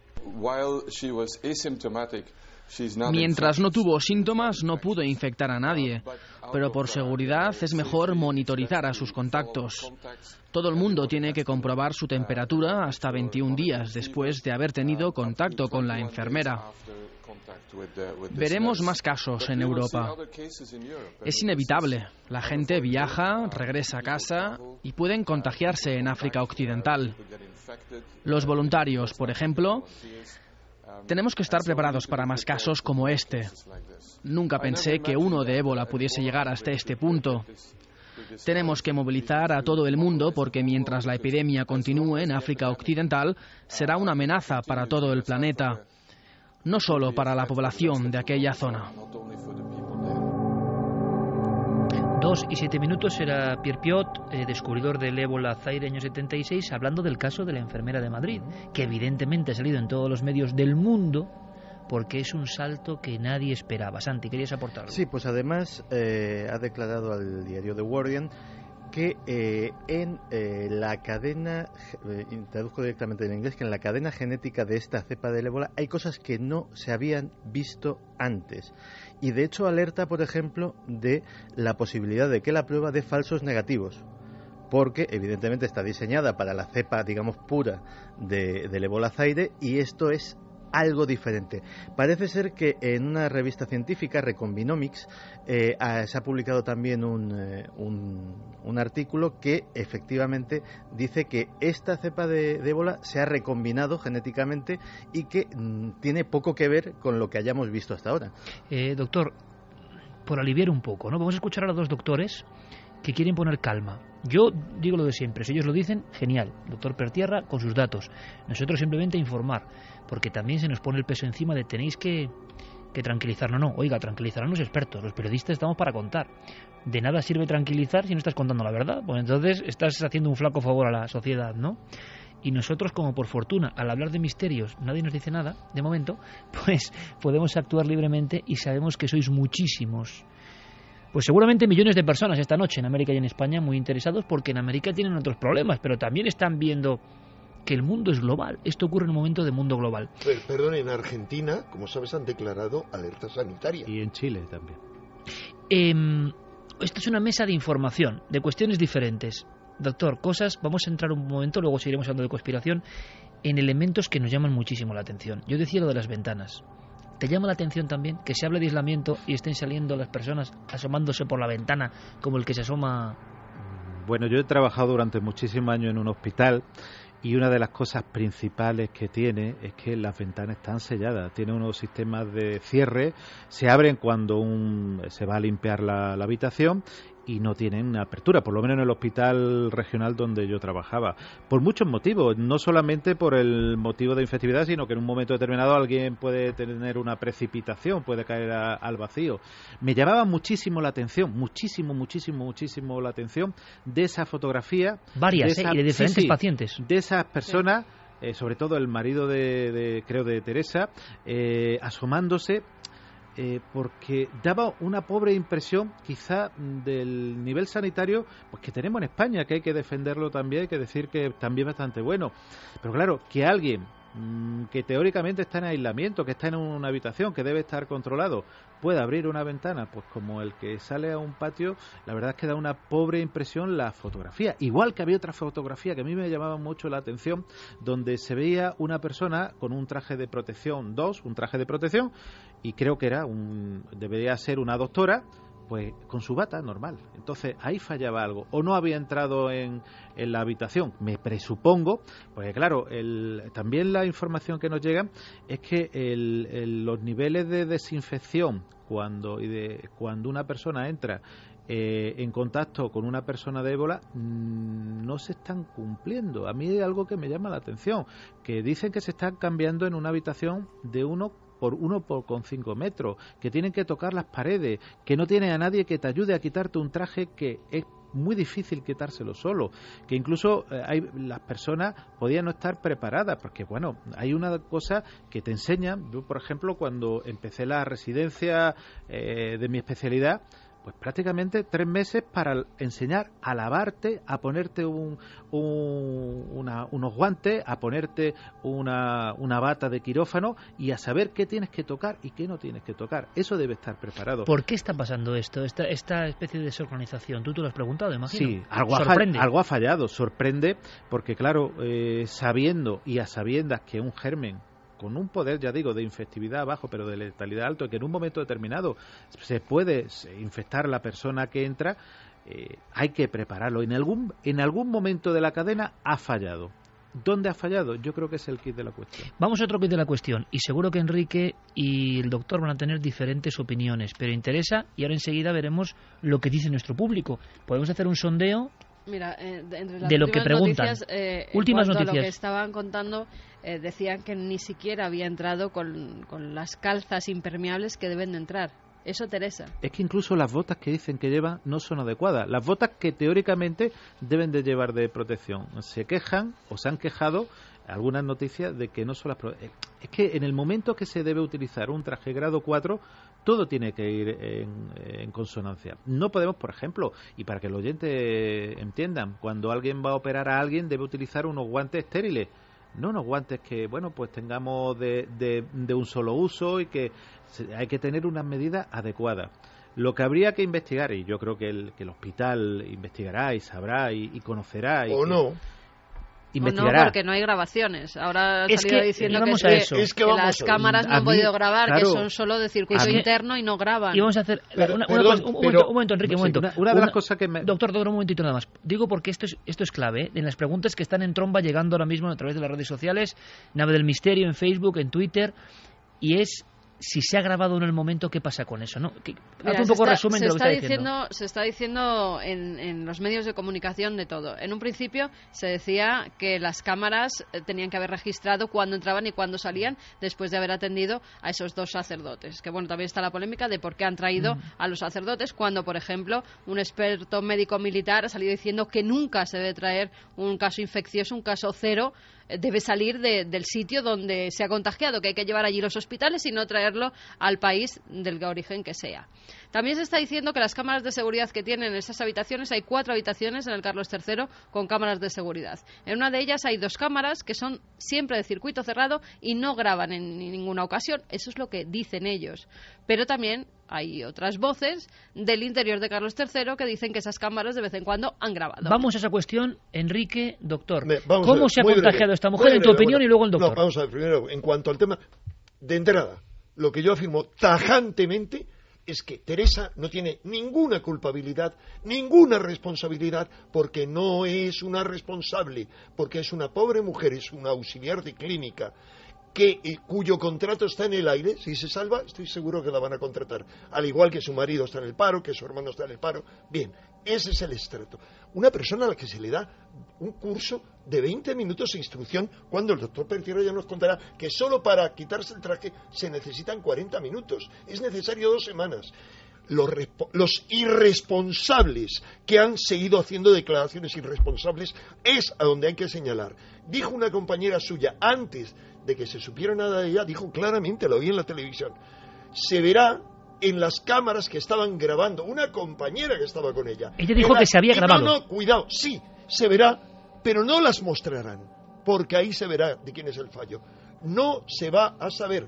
Mientras no tuvo síntomas, no pudo infectar a nadie, pero por seguridad es mejor monitorizar a sus contactos. Todo el mundo tiene que comprobar su temperatura hasta 21 días después de haber tenido contacto con la enfermera. Veremos más casos en Europa. Es inevitable. La gente viaja, regresa a casa y pueden contagiarse en África Occidental. Los voluntarios, por ejemplo, tenemos que estar preparados para más casos como este. Nunca pensé que uno de ébola pudiese llegar hasta este punto. Tenemos que movilizar a todo el mundo porque mientras la epidemia continúe en África Occidental, será una amenaza para todo el planeta. no solo para la población de aquella zona. 2 y 7 minutos era Pierre Piot, descubridor del ébola Zaire año 76, hablando del caso de la enfermera de Madrid, que evidentemente ha salido en todos los medios del mundo porque es un salto que nadie esperaba. Santi, ¿querías aportarlo? Sí, pues además ha declarado al diario The Guardian que en la cadena, traduzco directamente en inglés, que en la cadena genética de esta cepa del ébola hay cosas que no se habían visto antes. Y de hecho alerta, por ejemplo, de la posibilidad de que la prueba dé falsos negativos, porque evidentemente está diseñada para la cepa, digamos, pura del ébola Zaire, y esto es algo diferente. Parece ser que en una revista científica, Recombinómics, se ha publicado también un artículo que efectivamente dice que esta cepa de ébola se ha recombinado genéticamente y que tiene poco que ver con lo que hayamos visto hasta ahora. Doctor, por aliviar un poco, ¿no? Vamos a escuchar a los dos doctores que quieren poner calma. Yo digo lo de siempre, si ellos lo dicen, genial, doctor Pertierra con sus datos. Nosotros simplemente informar, porque también se nos pone el peso encima de tenéis que tranquilizarnos. No, oiga, tranquilizarán los expertos, los periodistas estamos para contar. De nada sirve tranquilizar si no estás contando la verdad, pues entonces estás haciendo un flaco favor a la sociedad, ¿no? Y nosotros, como por fortuna, al hablar de misterios, nadie nos dice nada, de momento, pues podemos actuar libremente y sabemos que sois muchísimos. Pues seguramente millones de personas esta noche en América y en España muy interesados, porque en América tienen otros problemas, pero también están viendo que el mundo es global. Esto ocurre en un momento de mundo global. Perdón, en Argentina, como sabes, han declarado alerta sanitaria. Y en Chile también. Esto es una mesa de información, de cuestiones diferentes. Doctor, vamos a entrar un momento, luego seguiremos hablando de conspiración, en elementos que nos llaman muchísimo la atención. Yo decía lo de las ventanas. ¿Te llama la atención también que se hable de aislamiento y estén saliendo las personas asomándose por la ventana como el que se asoma? Bueno, yo he trabajado durante muchísimos años en un hospital y una de las cosas principales que tiene es que las ventanas están selladas. Tiene unos sistemas de cierre, se abren cuando se va a limpiar la habitación y no tienen apertura, por lo menos en el hospital regional donde yo trabajaba, por muchos motivos, no solamente por el motivo de infectividad, sino que en un momento determinado alguien puede tener una precipitación, puede caer al vacío. Me llamaba muchísimo la atención, muchísimo la atención de esa fotografía. Varias, y de diferentes pacientes. De esas personas, sobre todo el marido creo de Teresa, asomándose, porque daba una pobre impresión quizá del nivel sanitario pues que tenemos en España, que hay que defenderlo también, hay que decir que también es bastante bueno, pero claro, que alguien que teóricamente está en aislamiento, que está en una habitación, que debe estar controlado, pueda abrir una ventana, pues como el que sale a un patio, la verdad es que da una pobre impresión la fotografía. Igual que había otra fotografía que a mí me llamaba mucho la atención, donde se veía una persona con un traje de protección, un traje de protección, y creo que debería ser una doctora, pues con su bata normal. Entonces ahí fallaba algo, o no había entrado en la habitación, me presupongo, porque claro, también la información que nos llega es que los niveles de desinfección cuando una persona entra en contacto con una persona de ébola no se están cumpliendo. A mí hay algo que me llama la atención, que dicen que se están cambiando en una habitación de 1,5 metros, que tienen que tocar las paredes, que no tiene a nadie que te ayude a quitarte un traje que es muy difícil quitárselo solo, que incluso las personas podían no estar preparadas, porque bueno, hay una cosa que te enseñan. Yo, por ejemplo, cuando empecé la residencia de mi especialidad, pues prácticamente 3 meses para enseñar a lavarte, a ponerte unos guantes, a ponerte una bata de quirófano y a saber qué tienes que tocar y qué no tienes que tocar. Eso debe estar preparado. ¿Por qué está pasando esto, esta especie de desorganización? ¿Tú te lo has preguntado, imagino? Sí, algo ha fallado, sorprende, porque claro, sabiendo y a sabiendas que un germen con un poder, ya digo, de infectividad bajo, pero de letalidad alto, que en un momento determinado se puede infectar la persona que entra, hay que prepararlo. En algún momento de la cadena ha fallado. ¿Dónde ha fallado? Yo creo que es el kit de la cuestión. Vamos a otro kit de la cuestión, y seguro que Enrique y el doctor van a tener diferentes opiniones, pero interesa, y ahora enseguida veremos lo que dice nuestro público. Podemos hacer un sondeo Mira, entre las de lo que preguntan. Últimas noticias. Lo que estaban contando, decían que ni siquiera había entrado con las calzas impermeables que deben de entrar. Eso, Teresa. Es que incluso las botas que dicen que llevan no son adecuadas. Las botas que teóricamente deben de llevar de protección. Se quejan o se han quejado algunas noticias de que no son las... Es que en el momento que se debe utilizar un traje grado 4, todo tiene que ir en consonancia. No podemos, por ejemplo, y para que los oyentes entiendan, cuando alguien va a operar a alguien debe utilizar unos guantes estériles. No unos guantes que, bueno, pues tengamos de un solo uso y que hay que tener unas medidas adecuadas. Lo que habría que investigar, y yo creo que el hospital investigará y sabrá y conocerá... O no. Investigará. O no, porque no hay grabaciones. Ahora han salido diciendo que las cámaras no han podido grabar, claro, que son solo de circuito interno y no graban. Y vamos a hacer... un momento, Enrique, un momento. Una de las cosas que Doctor, un momentito nada más. Digo porque esto es clave, ¿eh? En las preguntas que están en tromba llegando ahora mismo a través de las redes sociales, Nave del Misterio en Facebook, en Twitter, y es... si se ha grabado en el momento, ¿qué pasa con eso? ¿No? Haz un poco resumen de lo que está diciendo. Se está diciendo en los medios de comunicación de todo. En un principio se decía que las cámaras tenían que haber registrado cuándo entraban y cuándo salían después de haber atendido a esos 2 sacerdotes. Que bueno, también está la polémica de por qué han traído a los sacerdotes cuando, por ejemplo, un experto médico militar ha salido diciendo que nunca se debe traer un caso infeccioso, un caso cero, debe salir del sitio donde se ha contagiado, que hay que llevar allí los hospitales y no traerlo al país del origen que sea. También se está diciendo que las cámaras de seguridad que tienen esas habitaciones, hay 4 habitaciones en el Carlos III con cámaras de seguridad. En una de ellas hay 2 cámaras que son siempre de circuito cerrado y no graban en ninguna ocasión. Eso es lo que dicen ellos. Pero también hay otras voces del interior de Carlos III que dicen que esas cámaras de vez en cuando han grabado. Vamos a esa cuestión, Enrique, doctor. ¿Cómo se ha contagiado esta mujer, en tu opinión, y luego el doctor? No, vamos a ver, primero, en cuanto al tema, de entrada, lo que yo afirmo tajantemente es que Teresa no tiene ninguna culpabilidad, ninguna responsabilidad, porque no es una responsable, porque es una pobre mujer, es una auxiliar de clínica, cuyo contrato está en el aire. Si se salva, estoy seguro que la van a contratar, al igual que su marido está en el paro, que su hermano está en el paro. Bien, ese es el estrato. Una persona a la que se le da un curso de 20 minutos de instrucción, cuando el doctor Pertierra ya nos contará que solo para quitarse el traje se necesitan 40 minutos, es necesario 2 semanas. Los irresponsables que han seguido haciendo declaraciones irresponsables es a donde hay que señalar. Dijo una compañera suya, antes de que se supiera nada de ella, dijo claramente, lo vi en la televisión, se verá en las cámaras que estaban grabando, una compañera que estaba con ella. Ella dijo que se había grabado. No, cuidado, sí, se verá, pero no las mostrarán, porque ahí se verá de quién es el fallo. No se va a saber.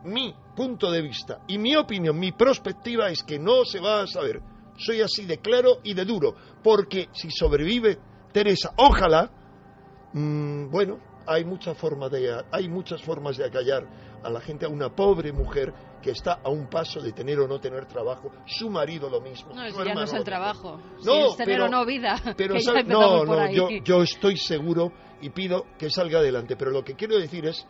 Mi punto de vista y mi opinión, mi perspectiva es que no se va a saber. Soy así de claro y de duro, porque si sobrevive Teresa, ojalá, bueno, hay muchas formas de acallar a la gente, a una pobre mujer que está a un paso de tener o no tener trabajo, su marido lo mismo. No, ya no es el trabajo, no, si es tener o no vida. Pero que ya no, yo estoy seguro y pido que salga adelante, pero lo que quiero decir es,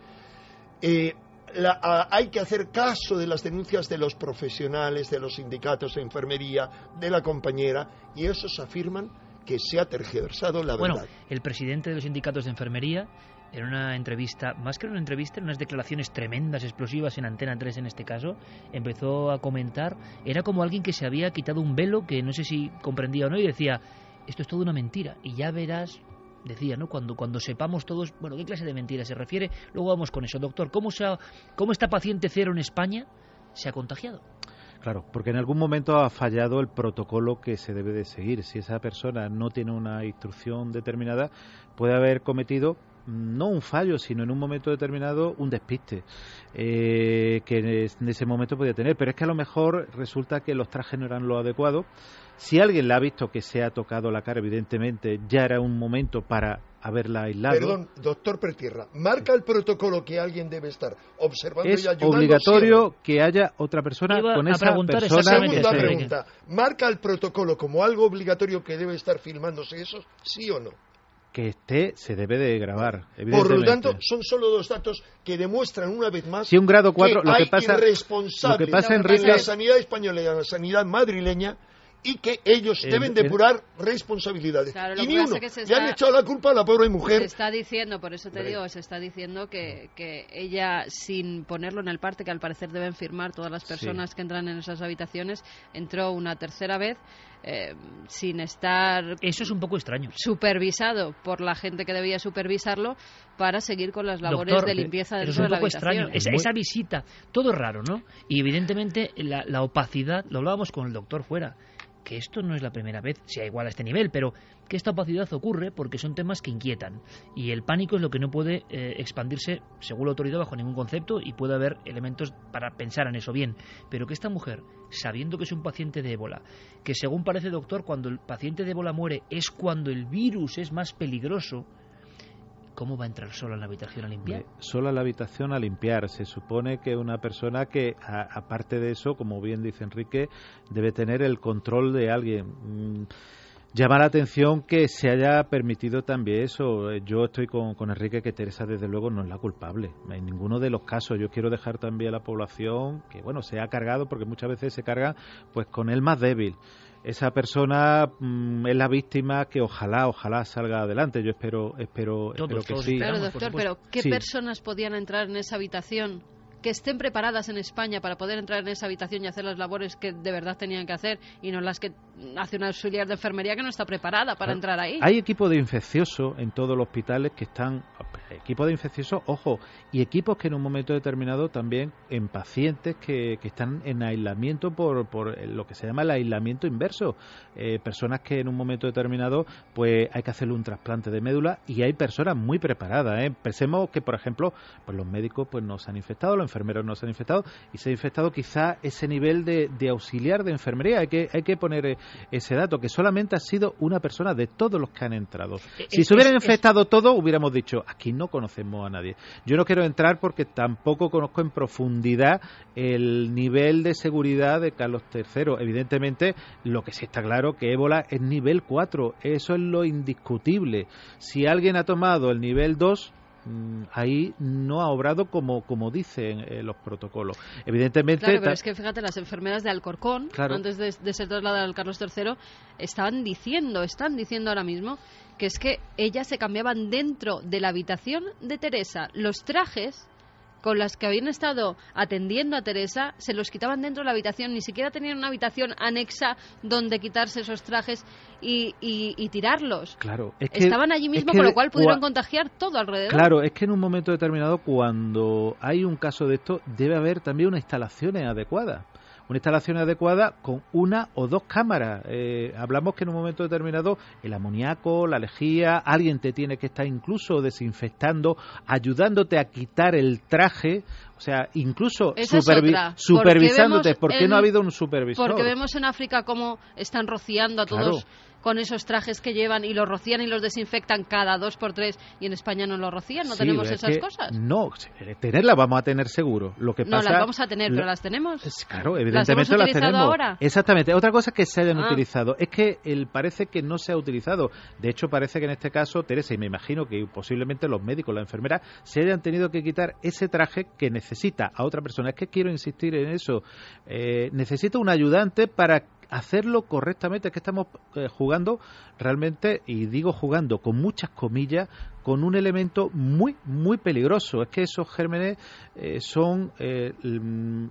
hay que hacer caso de las denuncias de los profesionales, de los sindicatos de enfermería, de la compañera, y esos afirman que se ha tergiversado la verdad. Bueno, el presidente de los sindicatos de enfermería, en una entrevista, más que en una entrevista, en unas declaraciones tremendas, explosivas en Antena 3 en este caso, empezó a comentar, era como alguien que se había quitado un velo que no sé si comprendía o no, y decía, esto es todo una mentira, y ya verás, decía, ¿no? Cuando sepamos todos, bueno, ¿qué clase de mentira se refiere? Luego vamos con eso. Doctor, ¿cómo esta paciente cero en España se ha contagiado? Claro, porque en algún momento ha fallado el protocolo que se debe de seguir. Si esa persona no tiene una instrucción determinada, puede haber cometido no un fallo, sino en un momento determinado un despiste que en ese momento podía tener. Pero es que a lo mejor resulta que los trajes no eran lo adecuado. Si alguien le ha visto que se ha tocado la cara, evidentemente ya era un momento para haberla aislado. Perdón, doctor Pertierra, ¿marca el protocolo que alguien debe estar observando y ayudando? Es obligatorio que haya otra persona con esa persona. Segunda pregunta, ¿marca el protocolo como algo obligatorio que debe estar filmándose eso? ¿Sí o no? Que se debe de grabar, evidentemente. Por lo tanto, son solo 2 datos que demuestran una vez más si un grado 4, que hay irresponsables Enrique, en la sanidad española y en la sanidad madrileña, y que ellos deben depurar responsabilidades. Claro, y ni uno. Le han echado la culpa a la pobre mujer. Se está diciendo, por eso te digo, se está diciendo que ella, sin ponerlo en el parte que al parecer deben firmar todas las personas que entran en esas habitaciones, entró una tercera vez sin estar... Eso es un poco extraño. Supervisado por la gente que debía supervisarlo para seguir con las labores de limpieza dentro de la habitación. Esa visita, todo es raro, ¿no? Y evidentemente la opacidad, lo hablábamos con el doctor fuera, que esto no es la primera vez, sea igual a este nivel, pero que esta opacidad ocurre porque son temas que inquietan y el pánico es lo que no puede expandirse según la autoridad bajo ningún concepto, y puede haber elementos para pensar en eso bien, pero que esta mujer, sabiendo que es un paciente de ébola, que según parece doctor, cuando el paciente de ébola muere es cuando el virus es más peligroso, ¿cómo va a entrar sola en la habitación a limpiar? Sola en la habitación a limpiar. Se supone que una persona que, aparte de eso, como bien dice Enrique, debe tener el control de alguien. Llama la atención que se haya permitido también eso. Yo estoy con Enrique, que Teresa desde luego no es la culpable en ninguno de los casos. Yo quiero dejar también a la población que, bueno, se ha cargado, porque muchas veces se carga pues con el más débil. Esa persona es la víctima que ojalá salga adelante. Yo espero que sí. Claro, doctor, pero ¿qué personas podían entrar en esa habitación que estén preparadas en España para poder entrar en esa habitación y hacer las labores que de verdad tenían que hacer, y no las que hace una auxiliar de enfermería que no está preparada para entrar ahí? Hay equipos de infeccioso en todos los hospitales que están... Equipos de infeccioso, ojo, y equipos que en un momento determinado también en pacientes que están en aislamiento por lo que se llama el aislamiento inverso. Personas que en un momento determinado pues hay que hacerle un trasplante de médula, y hay personas muy preparadas. Pensemos que, por ejemplo, pues los médicos pues no se han infectado, los enfermeros no se han infectado, y se ha infectado quizá ese nivel de auxiliar de enfermería. Hay que poner ese dato, que solamente ha sido una persona de todos los que han entrado. Si se hubieran infectado todos, hubiéramos dicho, aquí no conocemos a nadie. Yo no quiero entrar porque tampoco conozco en profundidad el nivel de seguridad de Carlos III. Evidentemente, lo que sí está claro que ébola es nivel 4. Eso es lo indiscutible. Si alguien ha tomado el nivel 2, ahí no ha obrado como dicen los protocolos. Evidentemente... Claro, pero es que fíjate, las enfermeras de Alcorcón, antes de ser trasladada al Carlos III, están diciendo ahora mismo que es que ellas se cambiaban dentro de la habitación de Teresa. Los trajes con las que habían estado atendiendo a Teresa se los quitaban dentro de la habitación, ni siquiera tenían una habitación anexa donde quitarse esos trajes y tirarlos. Claro, es que estaban allí mismo, con lo cual pudieron contagiar todo alrededor. Claro, es que en un momento determinado, cuando hay un caso de esto, debe haber también unas instalaciones adecuadas. Una instalación adecuada con una o dos cámaras. Hablamos que en un momento determinado el amoníaco, la lejía, alguien te tiene que estar incluso desinfectando, ayudándote a quitar el traje, o sea, incluso supervisándote. ¿Por qué no ha habido un supervisor? Porque vemos en África cómo están rociando a todos con esos trajes que llevan, y los rocían y los desinfectan cada 2x3, y en España no los rocían, no tenemos esas cosas. No, tenerlas vamos a tener seguro. Lo que pasa, no las vamos a tener, pero las tenemos. Claro, evidentemente las tenemos. Ahora. Exactamente. Otra cosa que se hayan utilizado es que parece que no se ha utilizado. De hecho, parece que en este caso, Teresa, y me imagino que posiblemente los médicos, la enfermera, se hayan tenido que quitar ese traje que necesita a otra persona. Es que quiero insistir en eso. Necesita un ayudante para hacerlo correctamente. Es que estamos jugando realmente, y digo jugando con muchas comillas, con un elemento muy, muy peligroso. Es que esos gérmenes son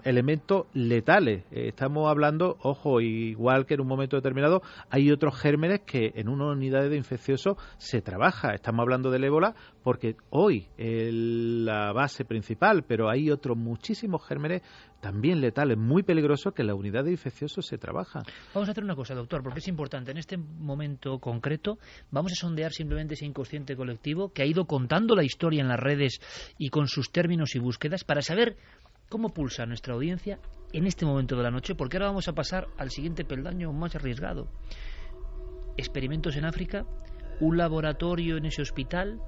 elementos letales. Estamos hablando, ojo, igual que en un momento determinado, hay otros gérmenes que en una unidad de infeccioso se trabaja. Estamos hablando del ébola porque hoy es la base principal, pero hay otros muchísimos gérmenes también letales, muy peligrosos, que en la unidad de infecciosos se trabaja. Vamos a hacer una cosa, doctor, porque es importante. En este momento concreto vamos a sondear simplemente ese inconsciente colectivo que ha ido contando la historia en las redes y con sus términos y búsquedas, para saber cómo pulsa nuestra audiencia en este momento de la noche, porque ahora vamos a pasar al siguiente peldaño más arriesgado. Experimentos en África, un laboratorio en ese hospital,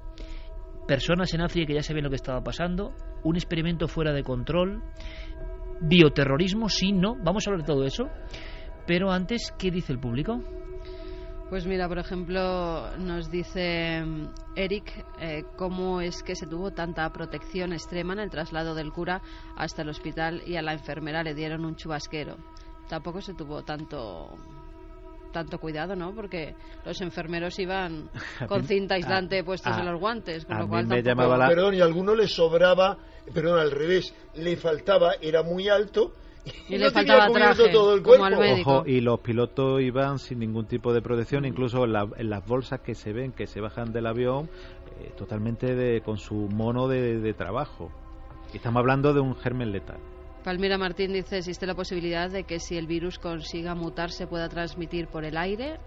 personas en África que ya sabían lo que estaba pasando, un experimento fuera de control, bioterrorismo, sí, no, vamos a hablar de todo eso. Pero antes, ¿qué dice el público? Pues mira, por ejemplo, nos dice Eric cómo es que se tuvo tanta protección extrema en el traslado del cura hasta el hospital, y a la enfermera le dieron un chubasquero. Tampoco se tuvo tanto tanto cuidado, ¿no? Porque los enfermeros iban con cinta aislante puestos en los guantes, con lo cual tampoco... Perdón, y a alguno le sobraba, perdón, al revés, le faltaba, era muy alto y no le faltaba tenía traje, todo el cuerpo. Ojo, y los pilotos iban sin ningún tipo de protección, incluso en las bolsas que se ven, que se bajan del avión, totalmente con su mono de trabajo. Y estamos hablando de un germen letal. Palmira Martín dice, ¿existe la posibilidad de que si el virus consiga mutar se pueda transmitir por el aire?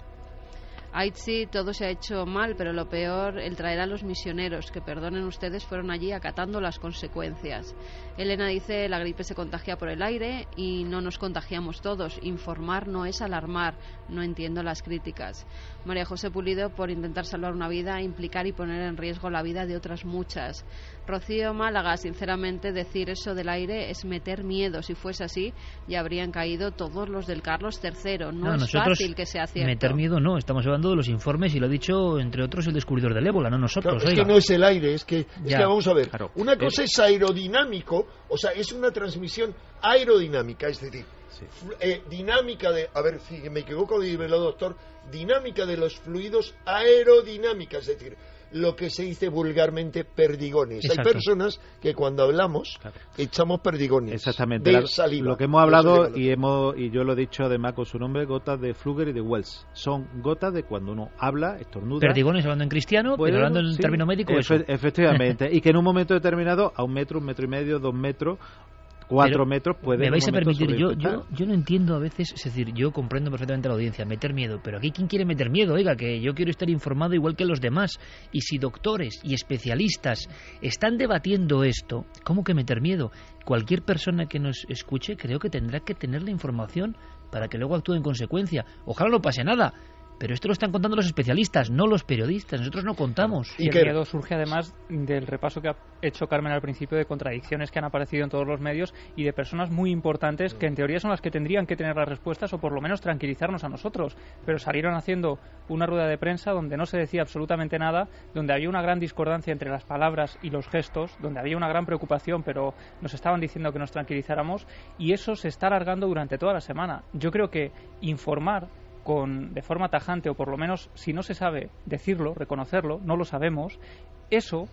Aitzi, todo se ha hecho mal, pero lo peor, el traer a los misioneros, que perdonen ustedes, fueron allí acatando las consecuencias. Elena dice, la gripe se contagia por el aire y no nos contagiamos todos. Informar no es alarmar, no entiendo las críticas. María José Pulido, por intentar salvar una vida, implicar y poner en riesgo la vida de otras muchas. Rocío Málaga, sinceramente, decir eso del aire es meter miedo. Si fuese así, ya habrían caído todos los del Carlos III. No es fácil que sea cierto. Meter miedo no, estamos hablando de los informes y lo ha dicho, entre otros, el descubridor del ébola, no nosotros. Claro, es que no es el aire, es que vamos a ver, claro, una cosa es aerodinámico, o sea, es una transmisión aerodinámica, es decir, dinámica de, a ver si me equivoco, dime lo doctor, dinámica de los fluidos aerodinámica, es decir, lo que se dice vulgarmente perdigones. Exacto. Hay personas que cuando hablamos echamos perdigones. Exactamente. De saliva. Lo que hemos hablado y yo lo he dicho además con su nombre, gotas de Fluger y de Wells. Son gotas de cuando uno habla, estornuda. Perdigones hablando en cristiano, pero hablando en término médico. Efectivamente. Y que en un momento determinado, a 1 metro, 1,5 metros, 2 metros, 4 metros puede. Me vais a permitir, yo no entiendo a veces, es decir, yo comprendo perfectamente a la audiencia, meter miedo, pero aquí ¿quién quiere meter miedo? Oiga, que yo quiero estar informado igual que los demás, y si doctores y especialistas están debatiendo esto, ¿cómo que meter miedo? Cualquier persona que nos escuche creo que tendrá que tener la información para que luego actúe en consecuencia. Ojalá no pase nada. Pero esto lo están contando los especialistas, no los periodistas. Nosotros no contamos. Y el miedo surge además del repaso que ha hecho Carmen al principio de contradicciones que han aparecido en todos los medios y de personas muy importantes que en teoría son las que tendrían que tener las respuestas o por lo menos tranquilizarnos a nosotros. Pero salieron haciendo una rueda de prensa donde no se decía absolutamente nada, donde había una gran discordancia entre las palabras y los gestos, donde había una gran preocupación, pero nos estaban diciendo que nos tranquilizáramos, y eso se está alargando durante toda la semana. Yo creo que informar de forma tajante, o por lo menos si no se sabe decirlo, reconocerlo, no lo sabemos, eso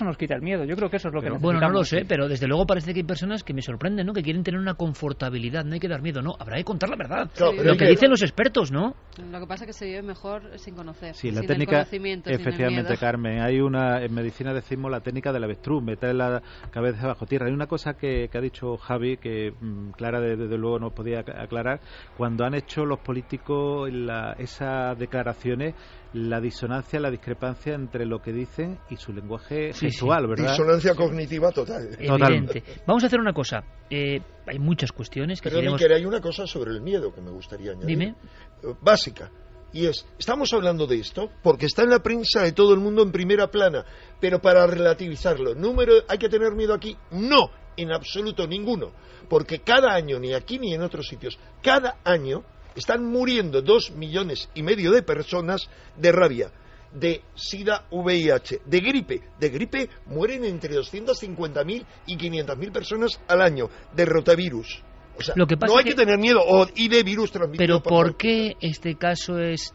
nos quita el miedo. Yo creo que eso es lo que necesitamos. Bueno, no lo sé, pero desde luego parece que hay personas que me sorprenden, ¿no? Que quieren tener una confortabilidad, no hay que dar miedo, no, habrá que contar la verdad. Sí. Lo que dicen los expertos, ¿no? Lo que pasa es que se vive mejor sin conocer. Sí, la sin técnica, el conocimiento, efectivamente, sin el Carmen, hay una, en medicina decimos la técnica del avestruz, meter la cabeza bajo tierra. Hay una cosa que ha dicho Javi, que Clara desde luego nos podía aclarar, cuando han hecho los políticos esas declaraciones, la disonancia, la discrepancia entre lo que dicen y su lenguaje gestual, ¿verdad? Disonancia cognitiva total. Evidente. Vamos a hacer una cosa. Hay muchas cuestiones que queremos... Pero hay una cosa sobre el miedo que me gustaría añadir. Dime. Básica. Y estamos hablando de esto porque está en la prensa de todo el mundo en primera plana, pero para relativizarlo, ¿hay que tener miedo aquí? No, en absoluto ninguno, porque cada año, ni aquí ni en otros sitios, cada año están muriendo 2,5 millones de personas de rabia, de SIDA, VIH, de gripe mueren entre 250.000 y 500.000 personas al año, de rotavirus. O sea, lo que pasa no hay que tener miedo, y de virus transmitido. Pero ¿por qué este caso es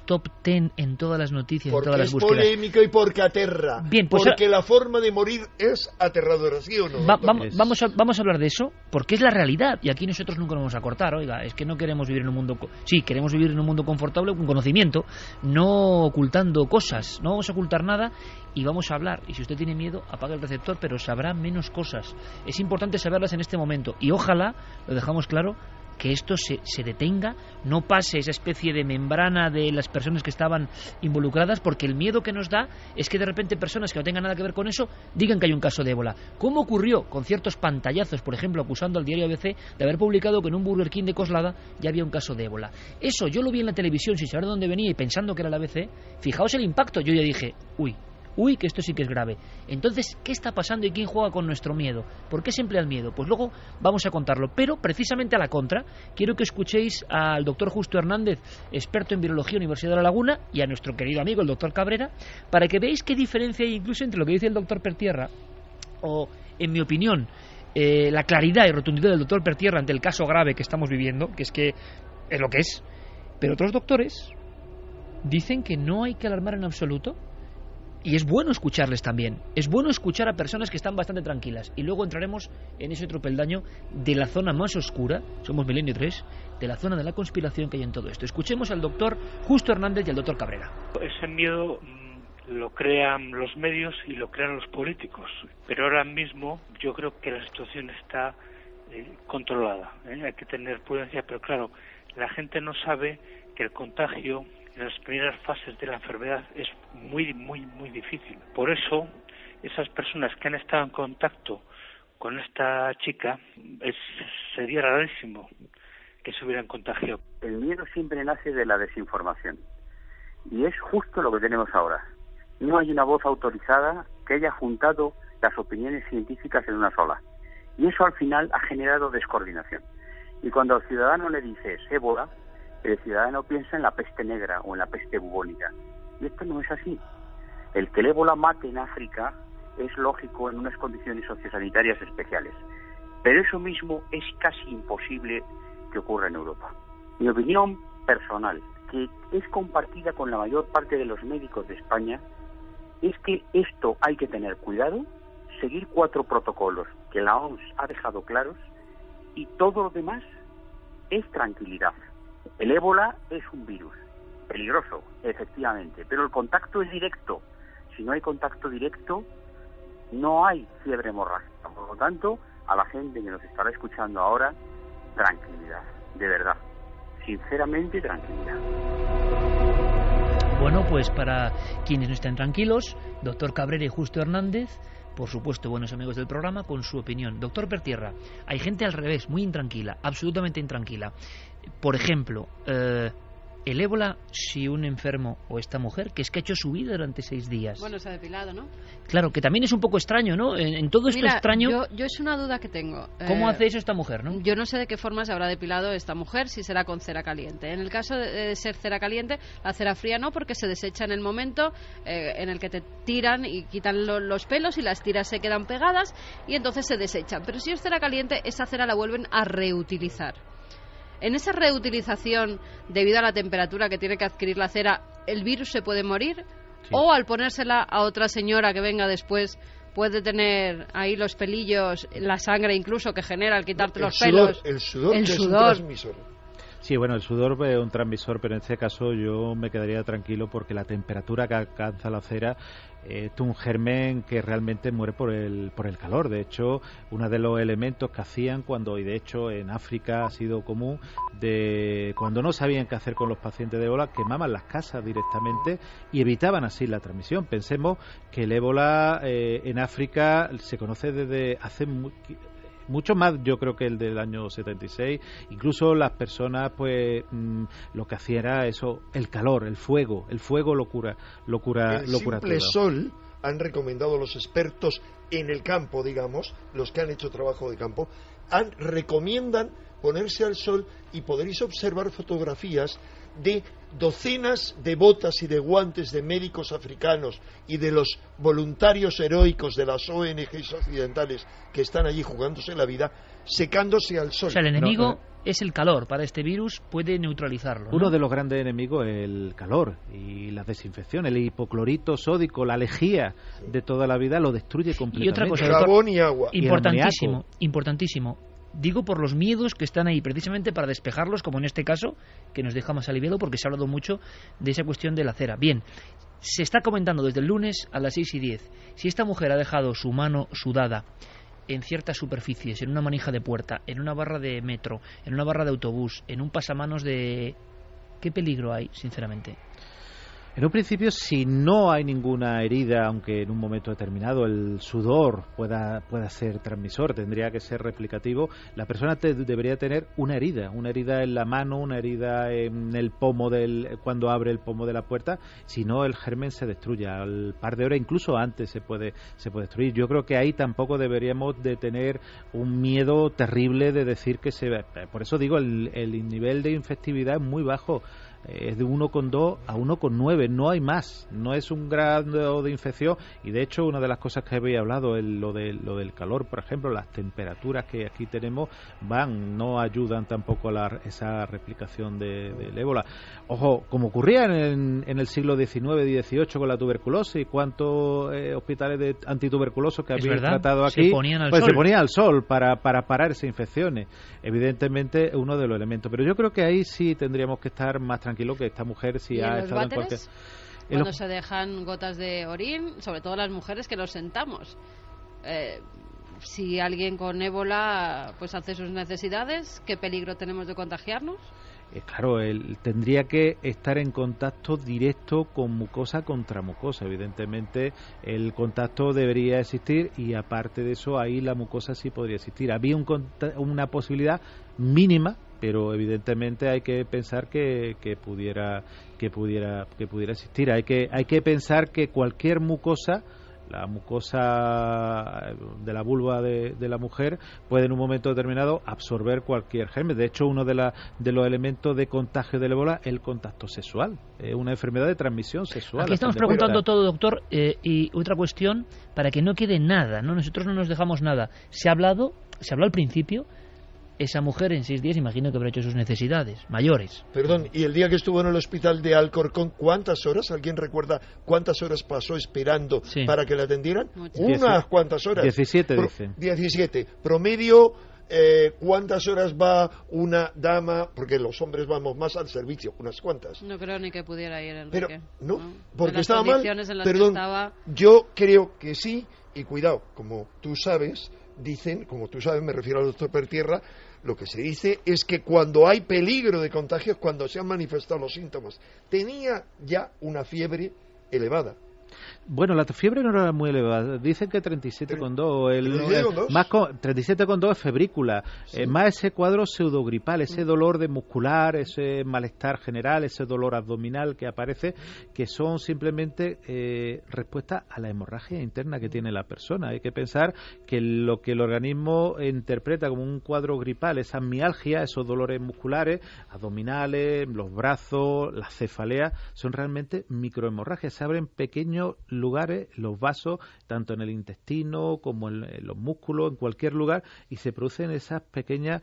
top 10 en todas las noticias, porque en todas las búsquedas? Porque es polémico y porque aterra. Bien, pues porque la forma de morir es aterradora, ¿sí o no? Vamos a hablar de eso, porque es la realidad, y aquí nosotros nunca nos vamos a cortar. Oiga, es que no queremos vivir en un mundo... Sí, queremos vivir en un mundo confortable, con conocimiento, no ocultando cosas, no vamos a ocultar nada, y vamos a hablar. Y si usted tiene miedo, apaga el receptor, pero sabrá menos cosas. Es importante saberlas en este momento, y ojalá, lo dejamos claro, que esto se detenga, no pase esa especie de membrana de las personas que estaban involucradas, porque el miedo que nos da es que de repente personas que no tengan nada que ver con eso digan que hay un caso de ébola. ¿Cómo ocurrió con ciertos pantallazos, por ejemplo, acusando al diario ABC de haber publicado que en un Burger King de Coslada ya había un caso de ébola? Eso yo lo vi en la televisión sin saber de dónde venía y pensando que era el ABC. Fijaos el impacto, yo ya dije, uy, que esto sí que es grave. Entonces, ¿qué está pasando y quién juega con nuestro miedo? ¿Por qué se emplea el miedo? Pues luego vamos a contarlo. Pero, precisamente a la contra, quiero que escuchéis al doctor Justo Hernández, experto en virología, Universidad de La Laguna, y a nuestro querido amigo, el doctor Cabrera, para que veáis qué diferencia hay incluso entre lo que dice el doctor Pertierra, o, en mi opinión, la claridad y rotundidad del doctor Pertierra ante el caso grave que estamos viviendo, que es que es lo que es. Pero otros doctores dicen que no hay que alarmar en absoluto. Y es bueno escucharles también. Es bueno escuchar a personas que están bastante tranquilas. Y luego entraremos en ese otro peldaño de la zona más oscura, somos Milenio 3, de la zona de la conspiración que hay en todo esto. Escuchemos al doctor Justo Hernández y al doctor Cabrera. Ese miedo lo crean los medios y lo crean los políticos. Pero ahora mismo yo creo que la situación está controlada. Hay que tener prudencia, pero claro, la gente no sabe que el contagio en las primeras fases de la enfermedad es muy difícil. Por eso, esas personas que han estado en contacto con esta chica, sería rarísimo que se hubieran contagiado. El miedo siempre nace de la desinformación. Y es justo lo que tenemos ahora. No hay una voz autorizada que haya juntado las opiniones científicas en una sola. Y eso al final ha generado descoordinación. Y cuando al ciudadano le dices ébola, el ciudadano piensa en la peste negra o en la peste bubónica. Y esto no es así. El que el ébola mate en África es lógico en unas condiciones sociosanitarias especiales. Pero eso mismo es casi imposible que ocurra en Europa. Mi opinión personal, que es compartida con la mayor parte de los médicos de España, es que esto hay que tener cuidado, seguir 4 protocolos que la OMS ha dejado claros, y todo lo demás es tranquilidad. El ébola es un virus peligroso, efectivamente, pero el contacto es directo. Si no hay contacto directo, no hay fiebre hemorrágica. Por lo tanto, a la gente que nos estará escuchando ahora, tranquilidad, de verdad, sinceramente tranquilidad. Bueno, pues para quienes no estén tranquilos, doctor Cabrera y Justo Hernández, por supuesto, buenos amigos del programa, con su opinión. Doctor Pertierra, hay gente al revés, muy intranquila, absolutamente intranquila. Por ejemplo, el ébola, si un enfermo o esta mujer, que es que ha hecho su vida durante 6 días. Bueno, se ha depilado, ¿no? Claro, que también es un poco extraño, ¿no? En todo esto extraño... Yo es una duda que tengo. ¿Cómo hace eso esta mujer, no? Yo no sé de qué forma se habrá depilado esta mujer, si será con cera caliente. En el caso de ser cera caliente, la cera fría no, porque se desecha en el momento en el que te tiran y quitan los pelos y las tiras se quedan pegadas y entonces se desechan. Pero si es cera caliente, esa cera la vuelven a reutilizar. En esa reutilización, debido a la temperatura que tiene que adquirir la cera, ¿el virus se puede morir? Sí. ¿O al ponérsela a otra señora que venga después puede tener ahí los pelillos, la sangre incluso que genera al quitarte los pelos? El sudor es un transmisor. Sí, bueno, el sudor es un transmisor, pero en este caso yo me quedaría tranquilo porque la temperatura que alcanza la cera es un germen que realmente muere por el calor. De hecho, uno de los elementos que hacían y de hecho en África ha sido común, cuando no sabían qué hacer con los pacientes de ébola, quemaban las casas directamente y evitaban así la transmisión. Pensemos que el ébola en África se conoce desde hace mucho más, yo creo, que el del año 76. Incluso las personas lo que hacían era eso, el calor, el fuego lo cura el simple sol. Han recomendado los expertos en el campo, digamos, los que han hecho trabajo de campo, recomiendan ponerse al sol, y podréis observar fotografías de docenas de botas y de guantes de médicos africanos y de los voluntarios heroicos de las ONGs occidentales que están allí jugándose la vida, secándose al sol. O sea, el enemigo es el calor. Para este virus puede neutralizarlo, ¿no? Uno de los grandes enemigos es el calor y la desinfección. El hipoclorito sódico, la lejía de toda la vida, lo destruye completamente. Y otra cosa, jabón y agua. Importantísimo. Digo por los miedos que están ahí, precisamente para despejarlos, como en este caso, que nos deja más aliviado porque se ha hablado mucho de esa cuestión de la cera. Bien, se está comentando desde el lunes a las 6:10. Si esta mujer ha dejado su mano sudada en ciertas superficies, en una manija de puerta, en una barra de metro, en una barra de autobús, en un pasamanos de... ¿Qué peligro hay, sinceramente? En un principio, si no hay ninguna herida, aunque en un momento determinado el sudor pueda ser transmisor, tendría que ser replicativo, la persona debería tener una herida en la mano, una herida en el pomo cuando abre el pomo de la puerta. Si no, el germen se destruye al par de horas, incluso antes se puede destruir. Yo creo que ahí tampoco deberíamos de tener un miedo terrible de decir que por eso digo, el nivel de infectividad es muy bajo. es de 1,2 a 1,9, no hay más, no es un grado de infección. Y de hecho una de las cosas que había hablado es lo del calor, por ejemplo, las temperaturas que aquí tenemos no ayudan tampoco a esa replicación del ébola. Ojo, como ocurría en el siglo XIX y XVIII con la tuberculosis, cuántos hospitales de antituberculosos que habían tratado aquí, se ponían al sol para parar esas infecciones. Evidentemente es uno de los elementos, pero yo creo que ahí sí tendríamos que estar más tranquilos, que esta mujer si ha estado en cualquier... Cuando se dejan gotas de orín, sobre todo las mujeres que los sentamos, si alguien con ébola pues hace sus necesidades, ¿qué peligro tenemos de contagiarnos? Claro, él tendría que estar en contacto directo con mucosa contra mucosa. Evidentemente el contacto debería existir y aparte de eso ahí la mucosa sí podría existir. Había una posibilidad mínima, pero evidentemente hay que pensar que pudiera existir. Hay que pensar que cualquier mucosa, la mucosa de la vulva de la mujer, puede en un momento determinado absorber cualquier germen. De hecho, uno de los elementos de contagio del ébola es el contacto sexual. Es una enfermedad de transmisión sexual. Aquí estamos preguntando todo, doctor, y otra cuestión, para que no quede nada, ¿no? Nosotros no nos dejamos nada. Se habló al principio. Esa mujer en 6 días imagino que habrá hecho sus necesidades mayores. Perdón, y el día que estuvo en el hospital de Alcorcón, ¿cuántas horas? ¿Alguien recuerda cuántas horas pasó esperando para que la atendieran? Unas cuantas horas. 17 dicen. 17. Promedio, ¿cuántas horas va una dama? Porque los hombres vamos más al servicio, unas cuantas. No creo ni que pudiera ir, Enrique. Pero, ¿no? Porque estaba mal. Perdón, yo creo que sí, y cuidado, como tú sabes... Dicen, como tú sabes, me refiero al doctor Pertierra, lo que se dice es que cuando hay peligro de contagio es cuando se han manifestado los síntomas. Tenía ya una fiebre elevada. Bueno, la fiebre no era muy elevada. Dicen que 37,2. 37,2 es febrícula. Sí. Más ese cuadro pseudogripal, ese dolor de muscular, ese malestar general, ese dolor abdominal que aparece, que son simplemente respuesta a la hemorragia interna que tiene la persona. Hay que pensar que lo que el organismo interpreta como un cuadro gripal, esa mialgia, esos dolores musculares, abdominales, los brazos, la cefalea, son realmente microhemorragias. Se abren pequeños lugares, los vasos, tanto en el intestino como en los músculos, en cualquier lugar, y se producen esas pequeñas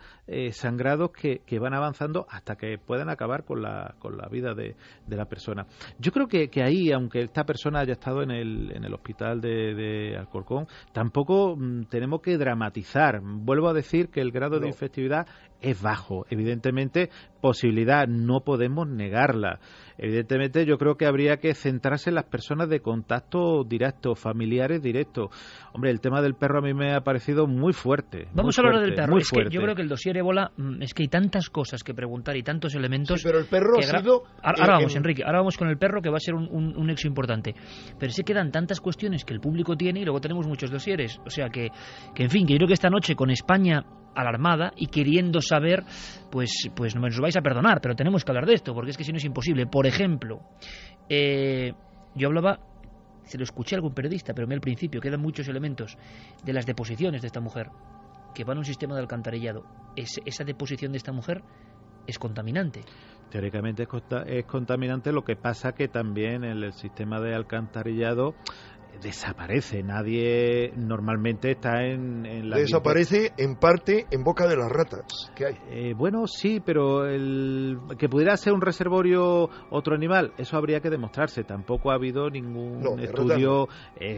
sangrados que van avanzando hasta que puedan acabar con la vida de la persona. Yo creo que ahí, aunque esta persona haya estado en el hospital de Alcorcón, tampoco tenemos que dramatizar. Vuelvo a decir que el grado de infectividad es bajo. Evidentemente, posibilidad no podemos negarla. Evidentemente, yo creo que habría que centrarse en las personas de contacto directo, familiares directos. Hombre, el tema del perro a mí me ha parecido muy fuerte. Vamos a hablar del perro. Es que yo creo que el dossier ébola, es que hay tantas cosas que preguntar y tantos elementos. Sí, pero el perro ha sido... Ahora vamos, Enrique, ahora vamos con el perro, que va a ser un nexo importante. Pero se quedan tantas cuestiones que el público tiene y luego tenemos muchos dosieres. O sea que en fin, que yo creo que esta noche con España alarmada y queriendo saber, pues nos vais a perdonar, pero tenemos que hablar de esto, porque es que si no es imposible. Por ejemplo, yo hablaba, se lo escuché a algún periodista, pero al principio quedan muchos elementos de las deposiciones de esta mujer, que van a un sistema de alcantarillado. Esa deposición de esta mujer es contaminante. Teóricamente es contaminante, lo que pasa que también en el sistema de alcantarillado desaparece. Nadie normalmente está en la... Desaparece en parte en boca de las ratas que hay. Bueno, sí, pero que pudiera ser un reservorio otro animal, eso habría que demostrarse. Tampoco ha habido ningún estudio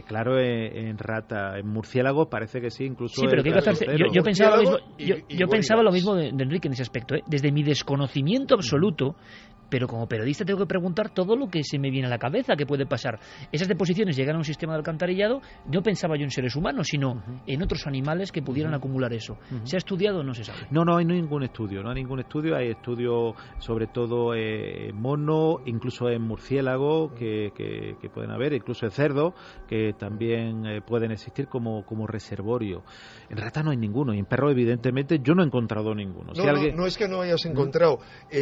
claro en rata. En murciélagos parece que sí, incluso... Sí, pero yo pensaba lo mismo de Enrique en ese aspecto. Desde mi desconocimiento absoluto, pero como periodista tengo que preguntar todo lo que se me viene a la cabeza que puede pasar. Esas deposiciones llegan a un sistema de alcantarillado, no pensaba yo en seres humanos, sino en otros animales que pudieran acumular eso. ¿Se ha estudiado o no se sabe? No hay ningún estudio, hay estudios sobre todo mono, incluso en murciélago que pueden haber, incluso en cerdo, que también pueden existir como reservorio. En rata no hay ninguno, y en perro evidentemente yo no he encontrado ninguno. No es que no hayas encontrado,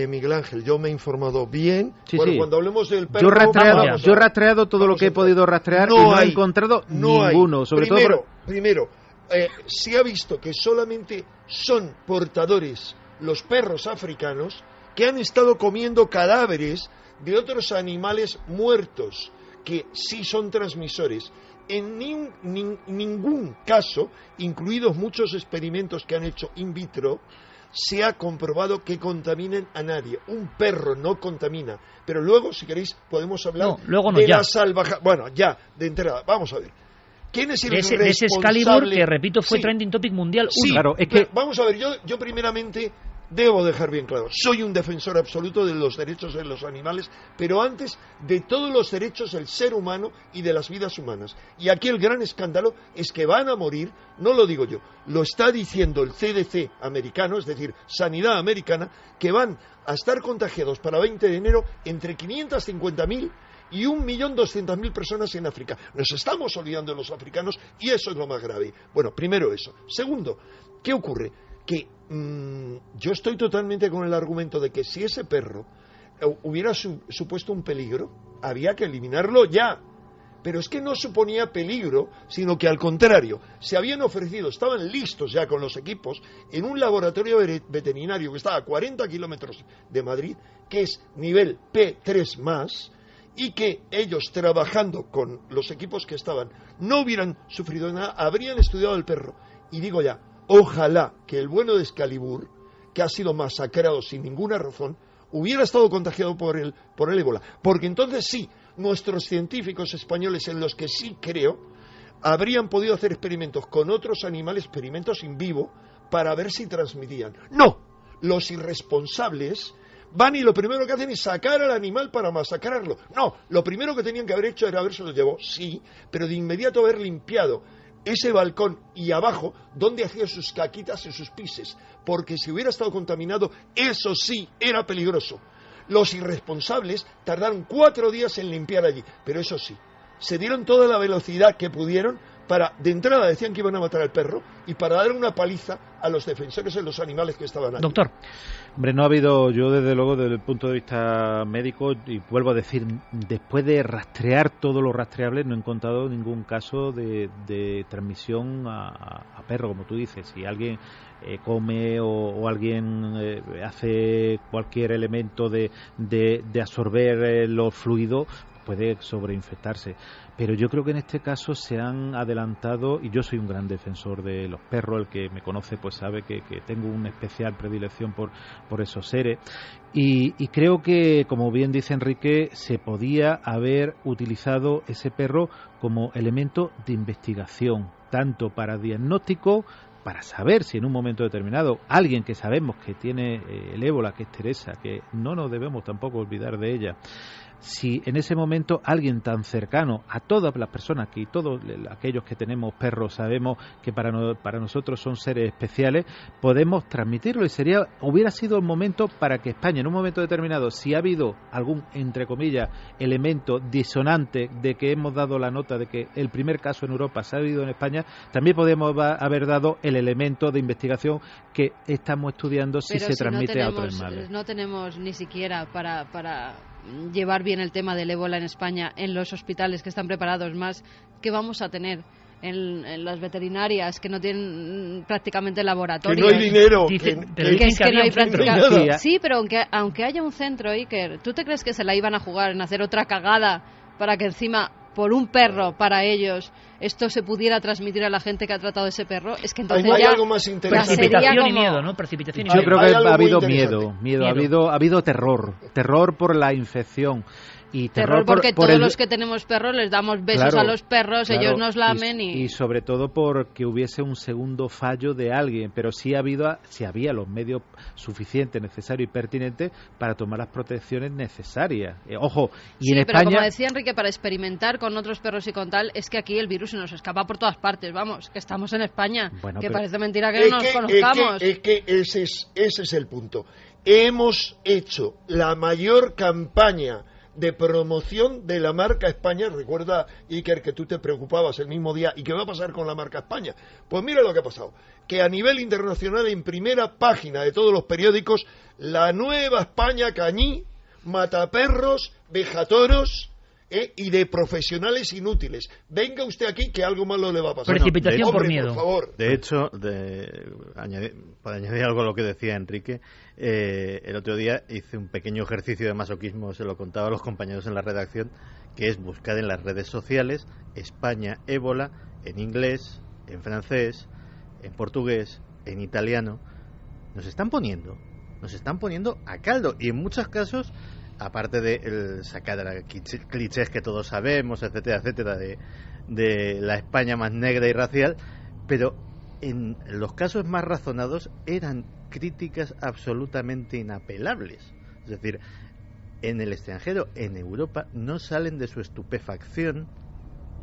Miguel Ángel, yo me he informado bien. Sí, bueno, sí. cuando hablemos del perro... Yo he rastreado todo lo que he podido rastrear y no he encontrado ninguno. Primero, se ha visto que solamente son portadores los perros africanos que han estado comiendo cadáveres de otros animales muertos, que sí son transmisores. En ningún caso, incluidos muchos experimentos que han hecho in vitro, se ha comprobado que contaminen a nadie. Un perro no contamina. Pero luego, si queréis, podemos hablar de la salvaje. Bueno, ya, de entrada, vamos a ver. ¿Quién es el responsable? De ese Excalibur, que repito, fue trending topic mundial. Sí, claro, es que... Vamos a ver, yo primeramente debo dejar bien claro, soy un defensor absoluto de los derechos de los animales, pero antes de todos los derechos del ser humano y de las vidas humanas. Y aquí el gran escándalo es que van a morir, no lo digo yo, lo está diciendo el CDC americano, es decir, Sanidad Americana, que van a estar contagiados para 20 de enero entre 550.000 y 1.200.000 personas en África. Nos estamos olvidando de los africanos y eso es lo más grave. Bueno, primero eso. Segundo, ¿qué ocurre? Que yo estoy totalmente con el argumento de que si ese perro hubiera supuesto un peligro, había que eliminarlo ya. Pero es que no suponía peligro, sino que al contrario, se habían ofrecido, estaban listos ya con los equipos, en un laboratorio veterinario que estaba a 40 kilómetros de Madrid, que es nivel P3+, y que ellos, trabajando con los equipos que estaban, no hubieran sufrido nada, habrían estudiado al perro. Y digo ya, ojalá que el bueno de Excalibur, que ha sido masacrado sin ninguna razón, hubiera estado contagiado por el ébola. Porque entonces sí, nuestros científicos españoles, en los que sí creo, habrían podido hacer experimentos con otros animales, experimentos in vivo, para ver si transmitían. ¡No! Los irresponsables van y lo primero que hacen es sacar al animal para masacrarlo. No, lo primero que tenían que haber hecho era habérselo llevado, sí, pero de inmediato haber limpiado ese balcón y abajo donde hacía sus caquitas y sus pises, porque si hubiera estado contaminado, eso sí era peligroso. Los irresponsables tardaron 4 días en limpiar allí, pero eso sí, se dieron toda la velocidad que pudieron para, de entrada decían que iban a matar al perro, y para dar una paliza a los defensores de los animales que estaban allí. Doctor. Hombre, no ha habido, yo desde luego desde el punto de vista médico, y vuelvo a decir, después de rastrear todo lo rastreable, no he encontrado ningún caso de transmisión a perro, como tú dices. Si alguien come o alguien hace cualquier elemento de absorber los fluidos, puede sobreinfectarse. Pero yo creo que en este caso se han adelantado, y yo soy un gran defensor de los perros, el que me conoce pues sabe que tengo una especial predilección por esos seres, y creo que, como bien dice Enrique, se podía haber utilizado ese perro como elemento de investigación, tanto para diagnóstico, para saber si en un momento determinado alguien que sabemos que tiene el ébola, que es Teresa, que no nos debemos tampoco olvidar de ella, si en ese momento alguien tan cercano a todas las personas, que todos aquellos que tenemos perros sabemos que para nosotros son seres especiales, podemos transmitirlo, y hubiera sido el momento para que España, en un momento determinado, si ha habido algún, entre comillas, elemento disonante de que hemos dado la nota de que el primer caso en Europa se ha habido en España, también podemos haber dado el elemento de investigación que estamos estudiando si se transmite a otros animales. No tenemos ni siquiera para llevar bien el tema del ébola en España en los hospitales que están preparados, más que vamos a tener en las veterinarias que no tienen prácticamente laboratorios. Que no hay dinero. Que no hay prácticamente. Sí, pero aunque haya un centro, Iker, ¿tú te crees que se la iban a jugar en hacer otra cagada para que encima, por un perro, para ellos, esto se pudiera transmitir a la gente que ha tratado ese perro? Es que entonces hay algo más interesante. Precipitación y miedo, ¿no? Precipitación y miedo. Yo creo que ha habido miedo, ha habido terror por la infección. Y terror porque todos los que tenemos perros les damos besos a los perros, ellos nos lamen y sobre todo porque hubiese un segundo fallo de alguien, pero sí había los medios suficientes, necesarios y pertinentes para tomar las protecciones necesarias. Ojo, y sí, en pero España, como decía Enrique, para experimentar con otros perros y con tal, es que aquí el virus se nos escapa por todas partes, vamos, que estamos en España, que parece mentira que no nos conozcamos. Es que ese es el punto. Hemos hecho la mayor campaña de promoción de la marca España. Recuerda, Iker, que tú te preocupabas el mismo día, ¿y qué va a pasar con la marca España? Pues mira lo que ha pasado, que a nivel internacional, en primera página de todos los periódicos, la nueva España Cañí, mataperros, vejatoros, y de profesionales inútiles. Venga usted aquí que algo malo le va a pasar. Precipitación por miedo. Por favor. De hecho, para añadir algo a lo que decía Enrique, el otro día hice un pequeño ejercicio de masoquismo, se lo contaba a los compañeros en la redacción, que es buscar en las redes sociales España ébola en inglés, en francés, en portugués, en italiano. Nos están poniendo a caldo, y en muchos casos, aparte de sacar clichés que todos sabemos, etcétera, etcétera, de la España más negra y racial, pero en los casos más razonados eran críticas absolutamente inapelables. Es decir, en el extranjero, en Europa, no salen de su estupefacción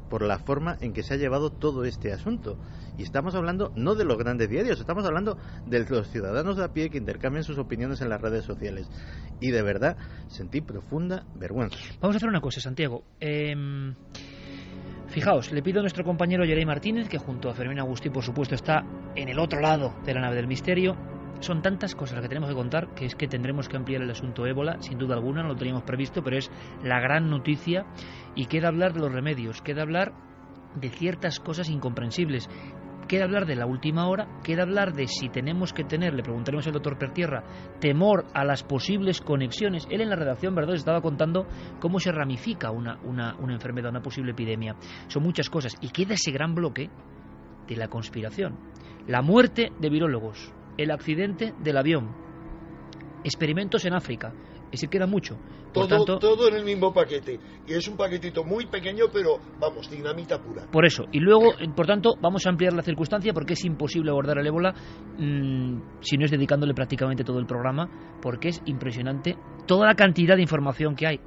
por la forma en que se ha llevado todo este asunto. Y estamos hablando no de los grandes diarios, estamos hablando de los ciudadanos de a pie que intercambian sus opiniones en las redes sociales. Y de verdad sentí profunda vergüenza. Vamos a hacer una cosa, Santiago. Fijaos, le pido a nuestro compañero Yerey Martínez, que junto a Fermín Agustí, por supuesto, está en el otro lado de la nave del misterio. Son tantas cosas las que tenemos que contar que es que tendremos que ampliar el asunto ébola, sin duda alguna, no lo teníamos previsto, pero es la gran noticia y queda hablar de los remedios, queda hablar de ciertas cosas incomprensibles, queda hablar de la última hora, queda hablar de si tenemos que tener, le preguntaremos al doctor Pertierra, temor a las posibles conexiones. Él en la redacción, ¿verdad?, estaba contando cómo se ramifica una enfermedad, una posible epidemia. Son muchas cosas y queda ese gran bloque de la conspiración, la muerte de virólogos, el accidente del avión, experimentos en África. Es decir, queda mucho. Todo en el mismo paquete. Y es un paquetito muy pequeño, pero, vamos, dinamita pura. Por eso. Y luego, por tanto, vamos a ampliar la circunstancia porque es imposible abordar el ébola si no es dedicándole prácticamente todo el programa, porque es impresionante toda la cantidad de información que hay.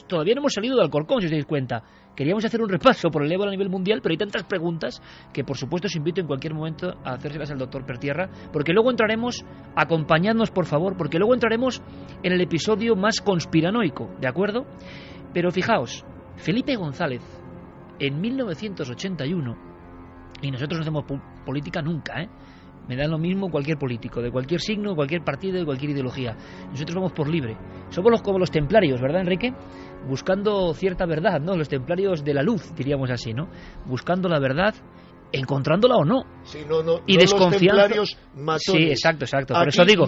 Todavía no hemos salido del Alcorcón, si os dais cuenta. Queríamos hacer un repaso por el ébola a nivel mundial, pero hay tantas preguntas que, por supuesto, os invito en cualquier momento a hacérselas al doctor Pertierra, porque luego entraremos, acompañadnos, por favor, porque luego entraremos en el episodio más conspiranoico, ¿de acuerdo? Pero fijaos, Felipe González, en 1981, y nosotros no hacemos política nunca, me da lo mismo cualquier político, de cualquier signo, de cualquier partido, de cualquier ideología. Nosotros vamos por libre. Somos como los templarios, ¿verdad, Enrique? Buscando cierta verdad, ¿no? Los templarios de la luz, diríamos así, ¿no? Buscando la verdad, encontrándola o no. Sí, no, y desconfiando. Los templarios matones. Sí, exacto. Por Aquí eso digo.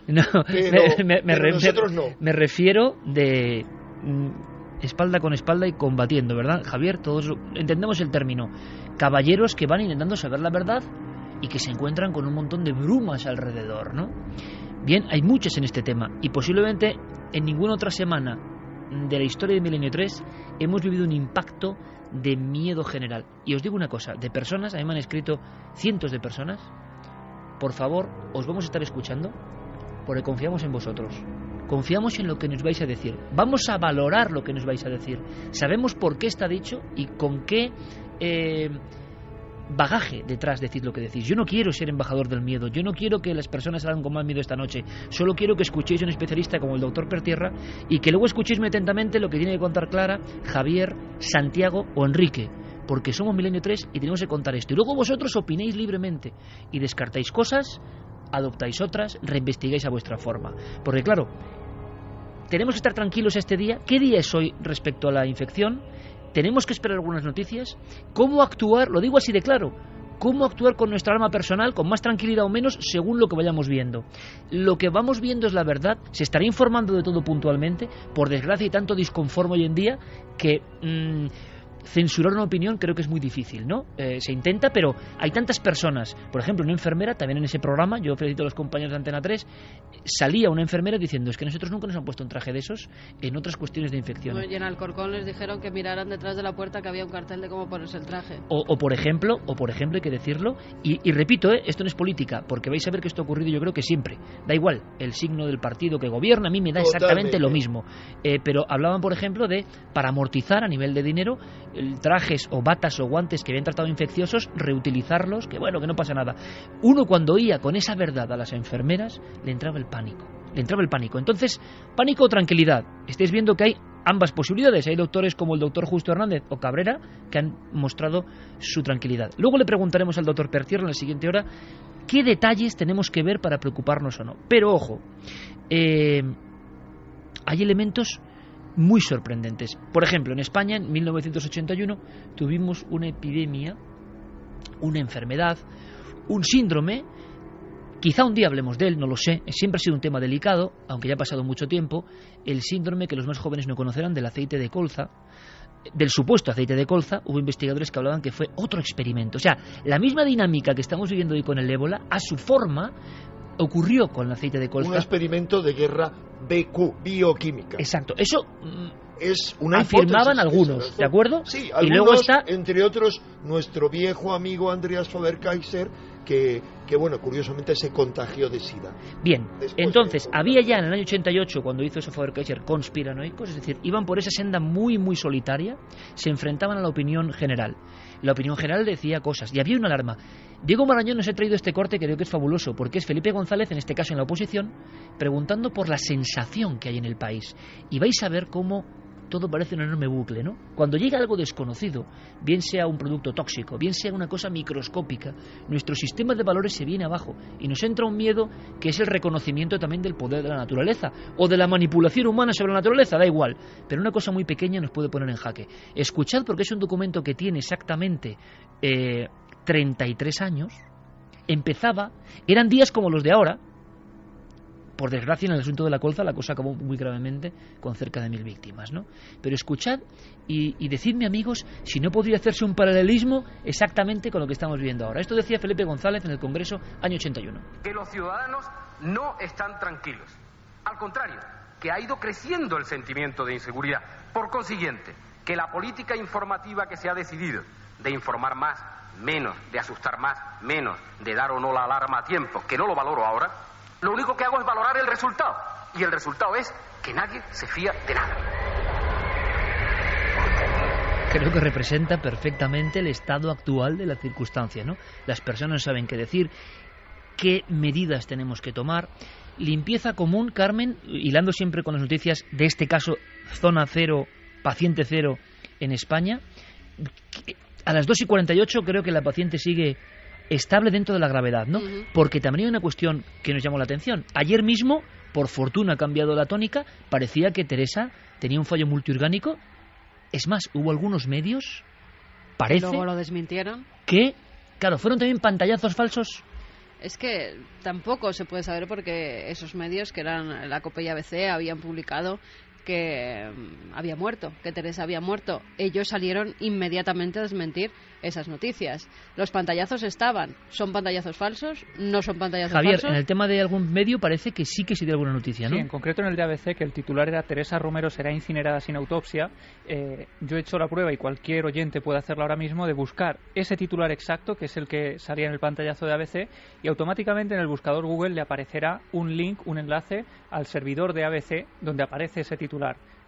Nosotros no. Me refiero de espalda con espalda y combatiendo, ¿verdad, Javier? Todos entendemos el término. Caballeros que van intentando saber la verdad y que se encuentran con un montón de brumas alrededor, ¿no? Bien, hay muchas en este tema y posiblemente en ninguna otra semana de la historia de Milenio 3 hemos vivido un impacto de miedo general. Y os digo una cosa, de personas, a mí me han escrito cientos de personas, por favor, os vamos a estar escuchando porque confiamos en vosotros, confiamos en lo que nos vais a decir, vamos a valorar lo que nos vais a decir, sabemos por qué está dicho y con qué bagaje detrás decid lo que decís. Yo no quiero ser embajador del miedo, yo no quiero que las personas salgan con más miedo esta noche, solo quiero que escuchéis a un especialista como el doctor Pertierra y que luego escuchéis muy atentamente lo que tiene que contar Clara, Javier, Santiago o Enrique, porque somos Milenio 3 y tenemos que contar esto y luego vosotros opinéis libremente y descartáis cosas, adoptáis otras, reinvestigáis a vuestra forma, porque claro, tenemos que estar tranquilos este día. ¿Qué día es hoy respecto a la infección? Tenemos que esperar algunas noticias. ¿Cómo actuar? Lo digo así de claro. ¿Cómo actuar con nuestra alma personal, con más tranquilidad o menos, según lo que vayamos viendo? Lo que vamos viendo es la verdad. Se estará informando de todo puntualmente. Por desgracia hay tanto disconforme hoy en día que censurar una opinión creo que es muy difícil, ¿no? Se intenta, pero hay tantas personas. Por ejemplo, una enfermera, también en ese programa, yo felicito a los compañeros de Antena 3, salía una enfermera diciendo, es que nosotros nunca nos han puesto un traje de esos en otras cuestiones de infección. Y en Alcorcón les dijeron que miraran detrás de la puerta que había un cartel de cómo ponerse el traje. O por ejemplo, hay que decirlo, y repito, esto no es política, porque vais a ver que esto ha ocurrido yo creo que siempre. Da igual el signo del partido que gobierna, a mí me da exactamente lo mismo. Pero hablaban, por ejemplo, de, para amortizar a nivel de dinero, trajes o batas o guantes que habían tratado infecciosos, reutilizarlos, que bueno, que no pasa nada. Uno cuando oía con esa verdad a las enfermeras, le entraba el pánico. Entonces, pánico o tranquilidad. Estáis viendo que hay ambas posibilidades. Hay doctores como el doctor Justo Hernández o Cabrera que han mostrado su tranquilidad. Luego le preguntaremos al doctor Pertierra en la siguiente hora qué detalles tenemos que ver para preocuparnos o no. Pero ojo, hay elementos muy sorprendentes. Por ejemplo, en España, en 1981, tuvimos una epidemia, una enfermedad, un síndrome. Quizá un día hablemos de él, no lo sé, siempre ha sido un tema delicado, aunque ya ha pasado mucho tiempo, el síndrome que los más jóvenes no conocerán del aceite de colza, del supuesto aceite de colza. Hubo investigadores que hablaban que fue otro experimento. O sea, la misma dinámica que estamos viviendo hoy con el ébola, a su forma, ocurrió con el aceite de colza. Un experimento de guerra BQ, bioquímica. Exacto, eso es una afirmaban hipótesis, algunos, ¿de acuerdo? Sí, algunos, y luego está, entre otros, nuestro viejo amigo Andreas Faber-Kaiser, que bueno, curiosamente se contagió de SIDA. Bien, entonces, había ya en el año 88, cuando hizo eso Faber-Kaiser, conspiranoicos, es decir, iban por esa senda muy, muy solitaria, se enfrentaban a la opinión general. La opinión general decía cosas, y había una alarma. Diego Marañón nos ha traído este corte que creo que es fabuloso, porque es Felipe González, en este caso en la oposición, preguntando por la sensación que hay en el país. Y vais a ver cómo todo parece un enorme bucle, ¿no? Cuando llega algo desconocido, bien sea un producto tóxico, bien sea una cosa microscópica, nuestro sistema de valores se viene abajo y nos entra un miedo que es el reconocimiento también del poder de la naturaleza o de la manipulación humana sobre la naturaleza, da igual, pero una cosa muy pequeña nos puede poner en jaque. Escuchad, porque es un documento que tiene exactamente 33 años, empezaba, eran días como los de ahora. Por desgracia, en el asunto de la colza la cosa acabó muy gravemente, con cerca de 1000 víctimas, ¿no? Pero escuchad y decidme, amigos, si no podría hacerse un paralelismo exactamente con lo que estamos viviendo ahora. Esto decía Felipe González en el Congreso, año 81. Que los ciudadanos no están tranquilos. Al contrario, que ha ido creciendo el sentimiento de inseguridad. Por consiguiente, que la política informativa que se ha decidido de informar más, menos, de asustar más, menos, de dar o no la alarma a tiempo, que no lo valoro ahora, lo único que hago es valorar el resultado. Y el resultado es que nadie se fía de nada. Creo que representa perfectamente el estado actual de la circunstancia, ¿no? Las personas no saben qué decir, qué medidas tenemos que tomar. Limpieza común, Carmen, hilando siempre con las noticias de este caso, zona cero, paciente cero en España. A las 2:48 creo que la paciente sigue estable dentro de la gravedad, ¿no? Porque también hay una cuestión que nos llamó la atención. Ayer mismo, por fortuna ha cambiado la tónica, parecía que Teresa tenía un fallo multiorgánico. Es más, hubo algunos medios, parece, luego lo desmintieron, que, claro, fueron también pantallazos falsos. Es que tampoco se puede saber porque esos medios, que eran la COPE y ABC, habían publicado que había muerto, que Teresa había muerto. Ellos salieron inmediatamente a desmentir esas noticias. Los pantallazos estaban. ¿Son pantallazos falsos? ¿No son pantallazos Javier, falsos? en el tema de algún medio parece que sí dio alguna noticia, ¿no? Sí, en concreto en el de ABC, que el titular era Teresa Romero será incinerada sin autopsia. Yo he hecho la prueba, y cualquier oyente puede hacerlo ahora mismo, de buscar ese titular exacto, que es el que salía en el pantallazo de ABC, y automáticamente en el buscador Google le aparecerá un link, un enlace al servidor de ABC donde aparece ese titular.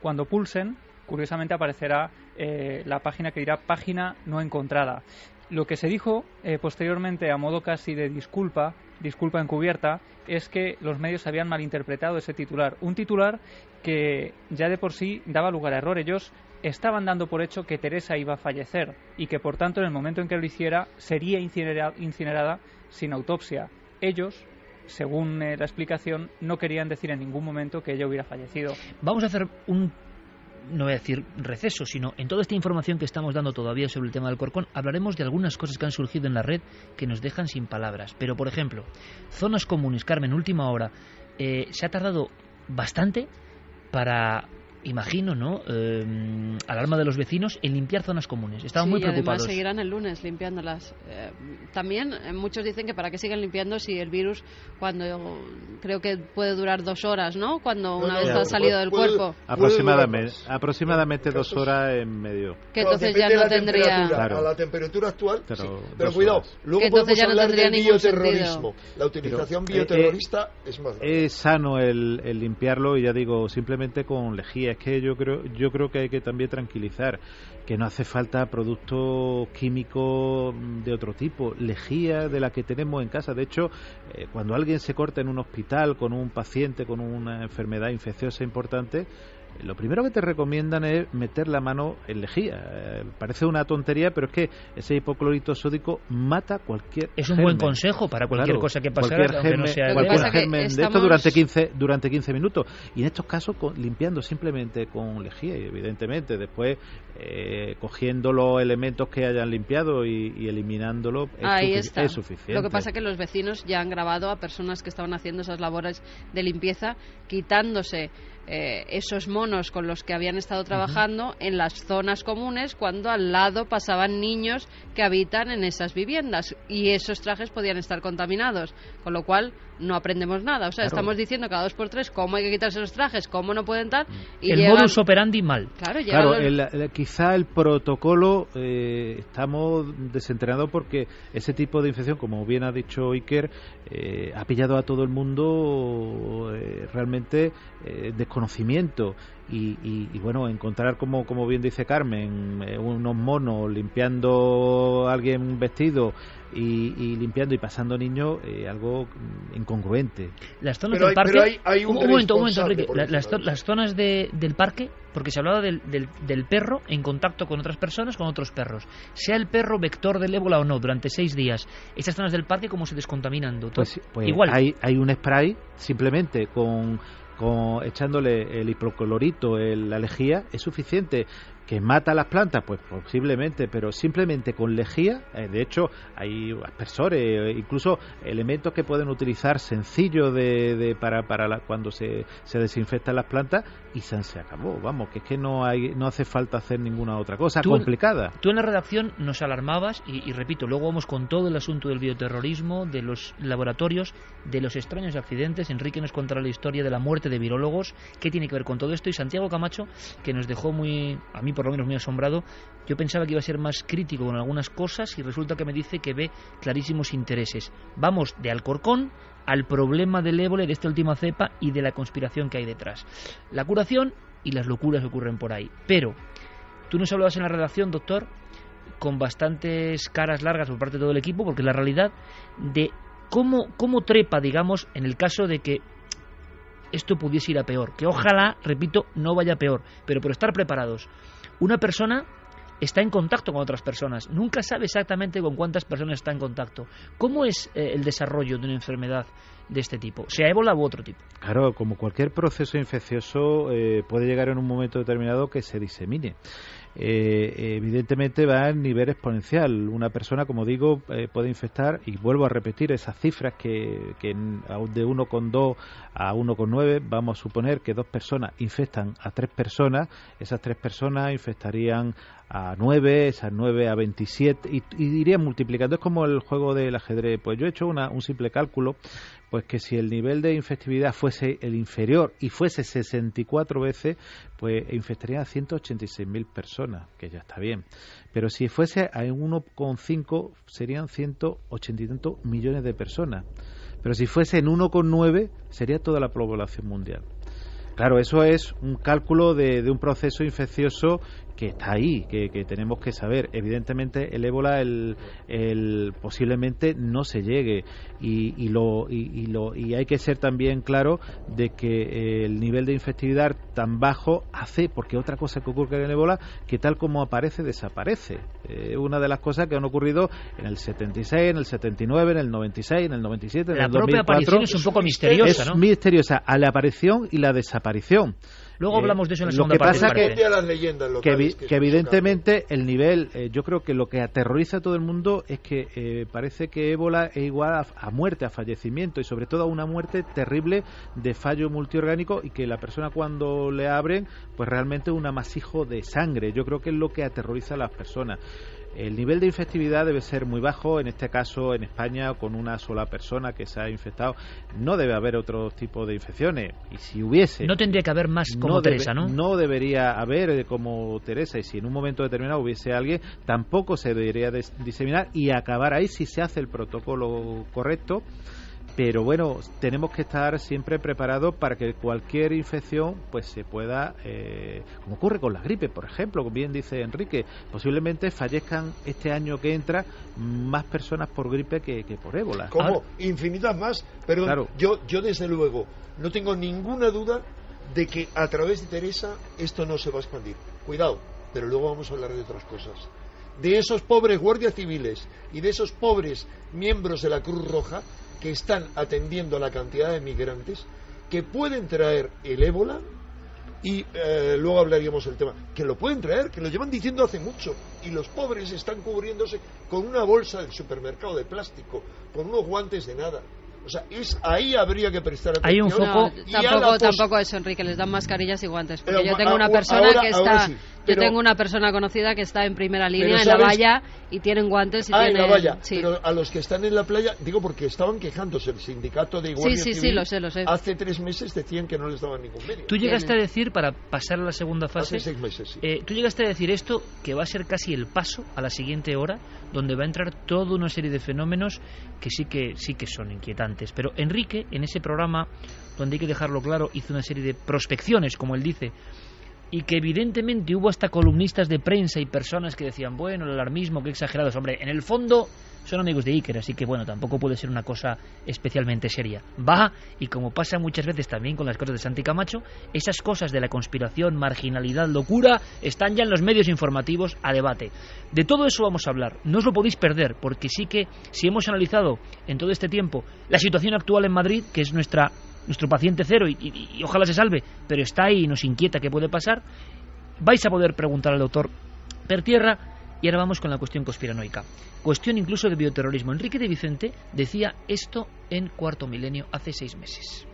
Cuando pulsen, curiosamente aparecerá la página que dirá página no encontrada. Lo que se dijo posteriormente, a modo casi de disculpa encubierta, es que los medios habían malinterpretado ese titular. Un titular que ya de por sí daba lugar a error. Ellos estaban dando por hecho que Teresa iba a fallecer y que por tanto en el momento en que lo hiciera sería incinerada sin autopsia. Ellos, según la explicación, no querían decir en ningún momento que ella hubiera fallecido. Vamos a hacer no voy a decir receso, sino en toda esta información que estamos dando todavía sobre el tema del Corcón, hablaremos de algunas cosas que han surgido en la red que nos dejan sin palabras. Pero, por ejemplo, zonas comunes, Carmen, última hora, se ha tardado bastante para, imagino, ¿no?, alarma de los vecinos, en limpiar zonas comunes. Estaban muy preocupados. Además seguirán el lunes limpiándolas. También muchos dicen que para qué siguen limpiando si el virus, cuando creo que puede durar 2 horas, ¿no? Cuando una vez ha salido del cuerpo. Aproximadamente 2 horas en medio. Que entonces ya no tendría... Claro. A la temperatura actual, pero cuidado, luego podemos hablar del bioterrorismo. La utilización bioterrorista es más grave. Es sano el limpiarlo, y ya digo, simplemente con lejía. Es que yo creo que hay que también tranquilizar que no hace falta producto químico de otro tipo, lejía de la que tenemos en casa. De hecho, cuando alguien se corta en un hospital con un paciente con una enfermedad infecciosa importante, lo primero que te recomiendan es meter la mano en lejía. Parece una tontería, pero es que ese hipoclorito sódico mata cualquier Es un germen. buen consejo para cualquier cosa que pase, cualquier aunque no sea cualquier Lo que pasa germen que de esto estamos- durante 15 minutos. Y en estos casos limpiando simplemente con lejía, y evidentemente después cogiendo los elementos que hayan limpiado y eliminándolo Ahí está. es suficiente. Lo que pasa es que los vecinos ya han grabado a personas que estaban haciendo esas labores de limpieza, quitándose esos monos con los que habían estado trabajando en las zonas comunes, cuando al lado pasaban niños que habitan en esas viviendas, y esos trajes podían estar contaminados, con lo cual no aprendemos nada. O sea, Claro. estamos diciendo cada 2x3 cómo hay que quitarse los trajes, cómo no pueden tal, y el llegan- modus operandi mal. Claro, llegan los- quizá el protocolo estamos desenterrados porque ese tipo de infección, como bien ha dicho Iker, ha pillado a todo el mundo realmente desconocimiento. Y bueno, encontrar, como bien dice Carmen, unos monos limpiando a alguien vestido y limpiando y pasando niños, algo incongruente. Las zonas Pero del parque. hay un un momento, responsable, Enrique. por decirlo así. Las zonas del parque, porque se hablaba del perro en contacto con otras personas, con otros perros. Sea el perro vector del ébola o no, durante 6 días. Esas zonas del parque, ¿cómo se descontaminan, doctor? Pues Igual. hay un spray simplemente con echándole el hipoclorito, la lejía, es suficiente. ¿Que mata las plantas? Pues posiblemente, pero simplemente con lejía, de hecho hay aspersores, incluso elementos que pueden utilizar sencillos para cuando se desinfectan las plantas, y se acabó. Vamos, que es que no hace falta hacer ninguna otra cosa complicada. Tú en la redacción nos alarmabas, y repito, luego vamos con todo el asunto del bioterrorismo, de los laboratorios, de los extraños accidentes. Enrique nos contará la historia de la muerte de virólogos, qué tiene que ver con todo esto, y Santiago Camacho, que nos dejó a mí por lo menos muy asombrado. Yo pensaba que iba a ser más crítico con algunas cosas, y resulta que me dice que ve clarísimos intereses. Vamos de Alcorcón al problema del ébola, de esta última cepa, y de la conspiración que hay detrás. La curación y las locuras que ocurren por ahí. Pero tú nos hablabas en la redacción, doctor, con bastantes caras largas por parte de todo el equipo, porque la realidad de cómo trepa, digamos, en el caso de que esto pudiese ir a peor, que ojalá, repito, no vaya a peor, pero por estar preparados. Una persona está en contacto con otras personas, nunca sabe exactamente con cuántas personas está en contacto. ¿Cómo es el desarrollo de una enfermedad de este tipo, sea ébola u otro tipo? Claro, como cualquier proceso infeccioso, puede llegar en un momento determinado que se disemine. Evidentemente va a nivel exponencial. Una persona, como digo, puede infectar, y vuelvo a repetir esas cifras que de 1,2 a 1,9, vamos a suponer que 2 personas infectan a 3 personas, esas 3 personas infectarían a 9, esas 9 a 27, y irían multiplicando. Es como el juego del ajedrez. Pues yo he hecho un simple cálculo, pues que si el nivel de infectividad fuese el inferior y fuese 64 veces, pues infectarían a 186.000 personas, que ya está bien. Pero si fuese a 1,5 serían 180 y tantos millones de personas. Pero si fuese en 1,9 sería toda la población mundial. Claro, eso es un cálculo de un proceso infeccioso que está ahí, que tenemos que saber. Evidentemente el ébola posiblemente no se llegue, y hay que ser también claro de que el nivel de infectividad tan bajo hace, porque otra cosa que ocurre en el ébola, que tal como aparece, desaparece. Una de las cosas que han ocurrido en el 76, en el 79, en el 96, en el 97, en el 2004. La propia aparición es un poco misteriosa, ¿no? Es misteriosa, a la aparición y la desaparición. Luego hablamos de eso en la Lo segunda que parte. pasa que evidentemente el nivel, yo creo que lo que aterroriza a todo el mundo es que parece que ébola es igual a muerte, a fallecimiento, y sobre todo a una muerte terrible de fallo multiorgánico, y que la persona cuando le abren, pues realmente es un amasijo de sangre. Yo creo que es lo que aterroriza a las personas. El nivel de infectividad debe ser muy bajo. En este caso, en España, con una sola persona que se ha infectado, no debe haber otro tipo de infecciones. Y si hubiese... No tendría que haber más como Teresa, ¿no? No debería haber como Teresa. Y si en un momento determinado hubiese alguien, tampoco se debería diseminar y acabar ahí si se hace el protocolo correcto. Pero bueno, tenemos que estar siempre preparados para que cualquier infección pues se pueda, como ocurre con la gripe, por ejemplo, como bien dice Enrique, posiblemente fallezcan este año que entra más personas por gripe que por ébola. ¿Cómo? Infinitas más. Pero claro, yo desde luego no tengo ninguna duda de que a través de Teresa esto no se va a expandir. Cuidado, pero luego vamos a hablar de otras cosas. De esos pobres guardias civiles y de esos pobres miembros de la Cruz Roja que están atendiendo a la cantidad de migrantes que pueden traer el ébola. Y luego hablaríamos del tema, que lo pueden traer, que lo llevan diciendo hace mucho, y los pobres están cubriéndose con una bolsa del supermercado de plástico, con unos guantes de nada. O sea, ahí habría que prestar atención. Hay un foco. No, tampoco eso, Enrique, les dan mascarillas y guantes. Porque yo tengo una persona que está. Sí, yo tengo una persona conocida que está en primera línea en la valla y tienen guantes y tienen. En la valla. Sí. Pero a los que están en la playa, digo porque estaban quejándose el sindicato de Guardia Civil. Sí, lo sé. Hace 3 meses decían que no les daban ningún medio. Tú llegaste a decir, para pasar a la segunda fase. Hace 6 meses, sí. Tú llegaste a decir esto, que va a ser casi el paso a la siguiente hora, donde va a entrar toda una serie de fenómenos que sí que son inquietantes. Pero Enrique, en ese programa, donde hay que dejarlo claro, hizo una serie de prospecciones, como él dice, y que evidentemente hubo hasta columnistas de prensa y personas que decían, bueno, el alarmismo, qué exagerados. Hombre, en el fondo son amigos de Iker, así que bueno, tampoco puede ser una cosa especialmente seria. Va, y como pasa muchas veces también con las cosas de Santi Camacho, esas cosas de la conspiración, marginalidad, locura, están ya en los medios informativos a debate. De todo eso vamos a hablar, no os lo podéis perder, porque sí que, si hemos analizado en todo este tiempo la situación actual en Madrid, que es nuestro paciente cero y ojalá se salve, pero está ahí y nos inquieta qué puede pasar, vais a poder preguntar al doctor Pertierra. Y ahora vamos con la cuestión conspiranoica, cuestión incluso de bioterrorismo. Enrique de Vicente decía esto en Cuarto Milenio hace 6 meses.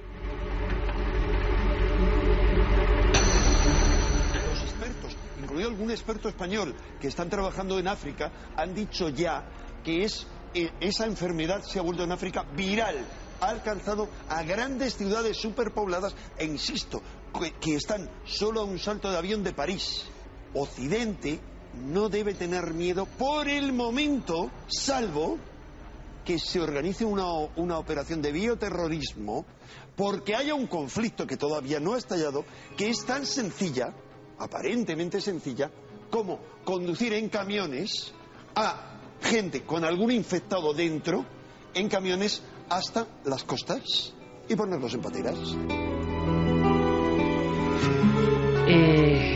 Los expertos, incluido algún experto español que están trabajando en África, han dicho ya que esa enfermedad se ha vuelto en África viral. Ha alcanzado a grandes ciudades superpobladas e insisto, que están solo a un salto de avión de París. Occidente no debe tener miedo por el momento, salvo que se organice una operación de bioterrorismo, porque haya un conflicto que todavía no ha estallado, que es tan sencilla, aparentemente sencilla, como conducir en camiones a gente con algún infectado dentro, en camiones hasta las costas y ponerlos en pateras.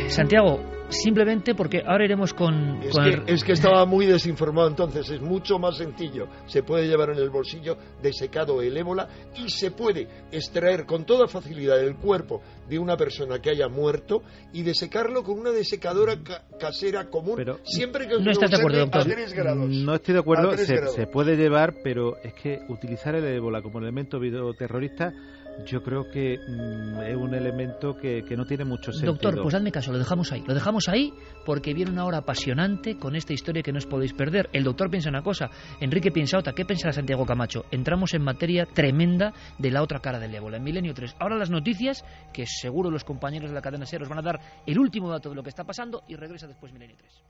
Santiago, simplemente porque ahora iremos con... Es que estaba muy desinformado, entonces es mucho más sencillo. Se puede llevar en el bolsillo desecado el ébola y se puede extraer con toda facilidad el cuerpo de una persona que haya muerto y desecarlo con una desecadora casera común, pero siempre que no estás de acuerdo, doctor. A 3 grados. No estoy de acuerdo, se puede llevar, pero es que utilizar el ébola como elemento bioterrorista, yo creo que es un elemento que no tiene mucho sentido. Doctor, pues dadme caso, lo dejamos ahí porque viene una hora apasionante con esta historia que no os podéis perder. El doctor piensa una cosa, Enrique piensa otra. ¿Qué pensará Santiago Camacho? Entramos en materia tremenda de la otra cara del ébola, en Milenio 3. Ahora las noticias, que seguro los compañeros de la cadena SER os van a dar el último dato de lo que está pasando, y regresa después Milenio 3.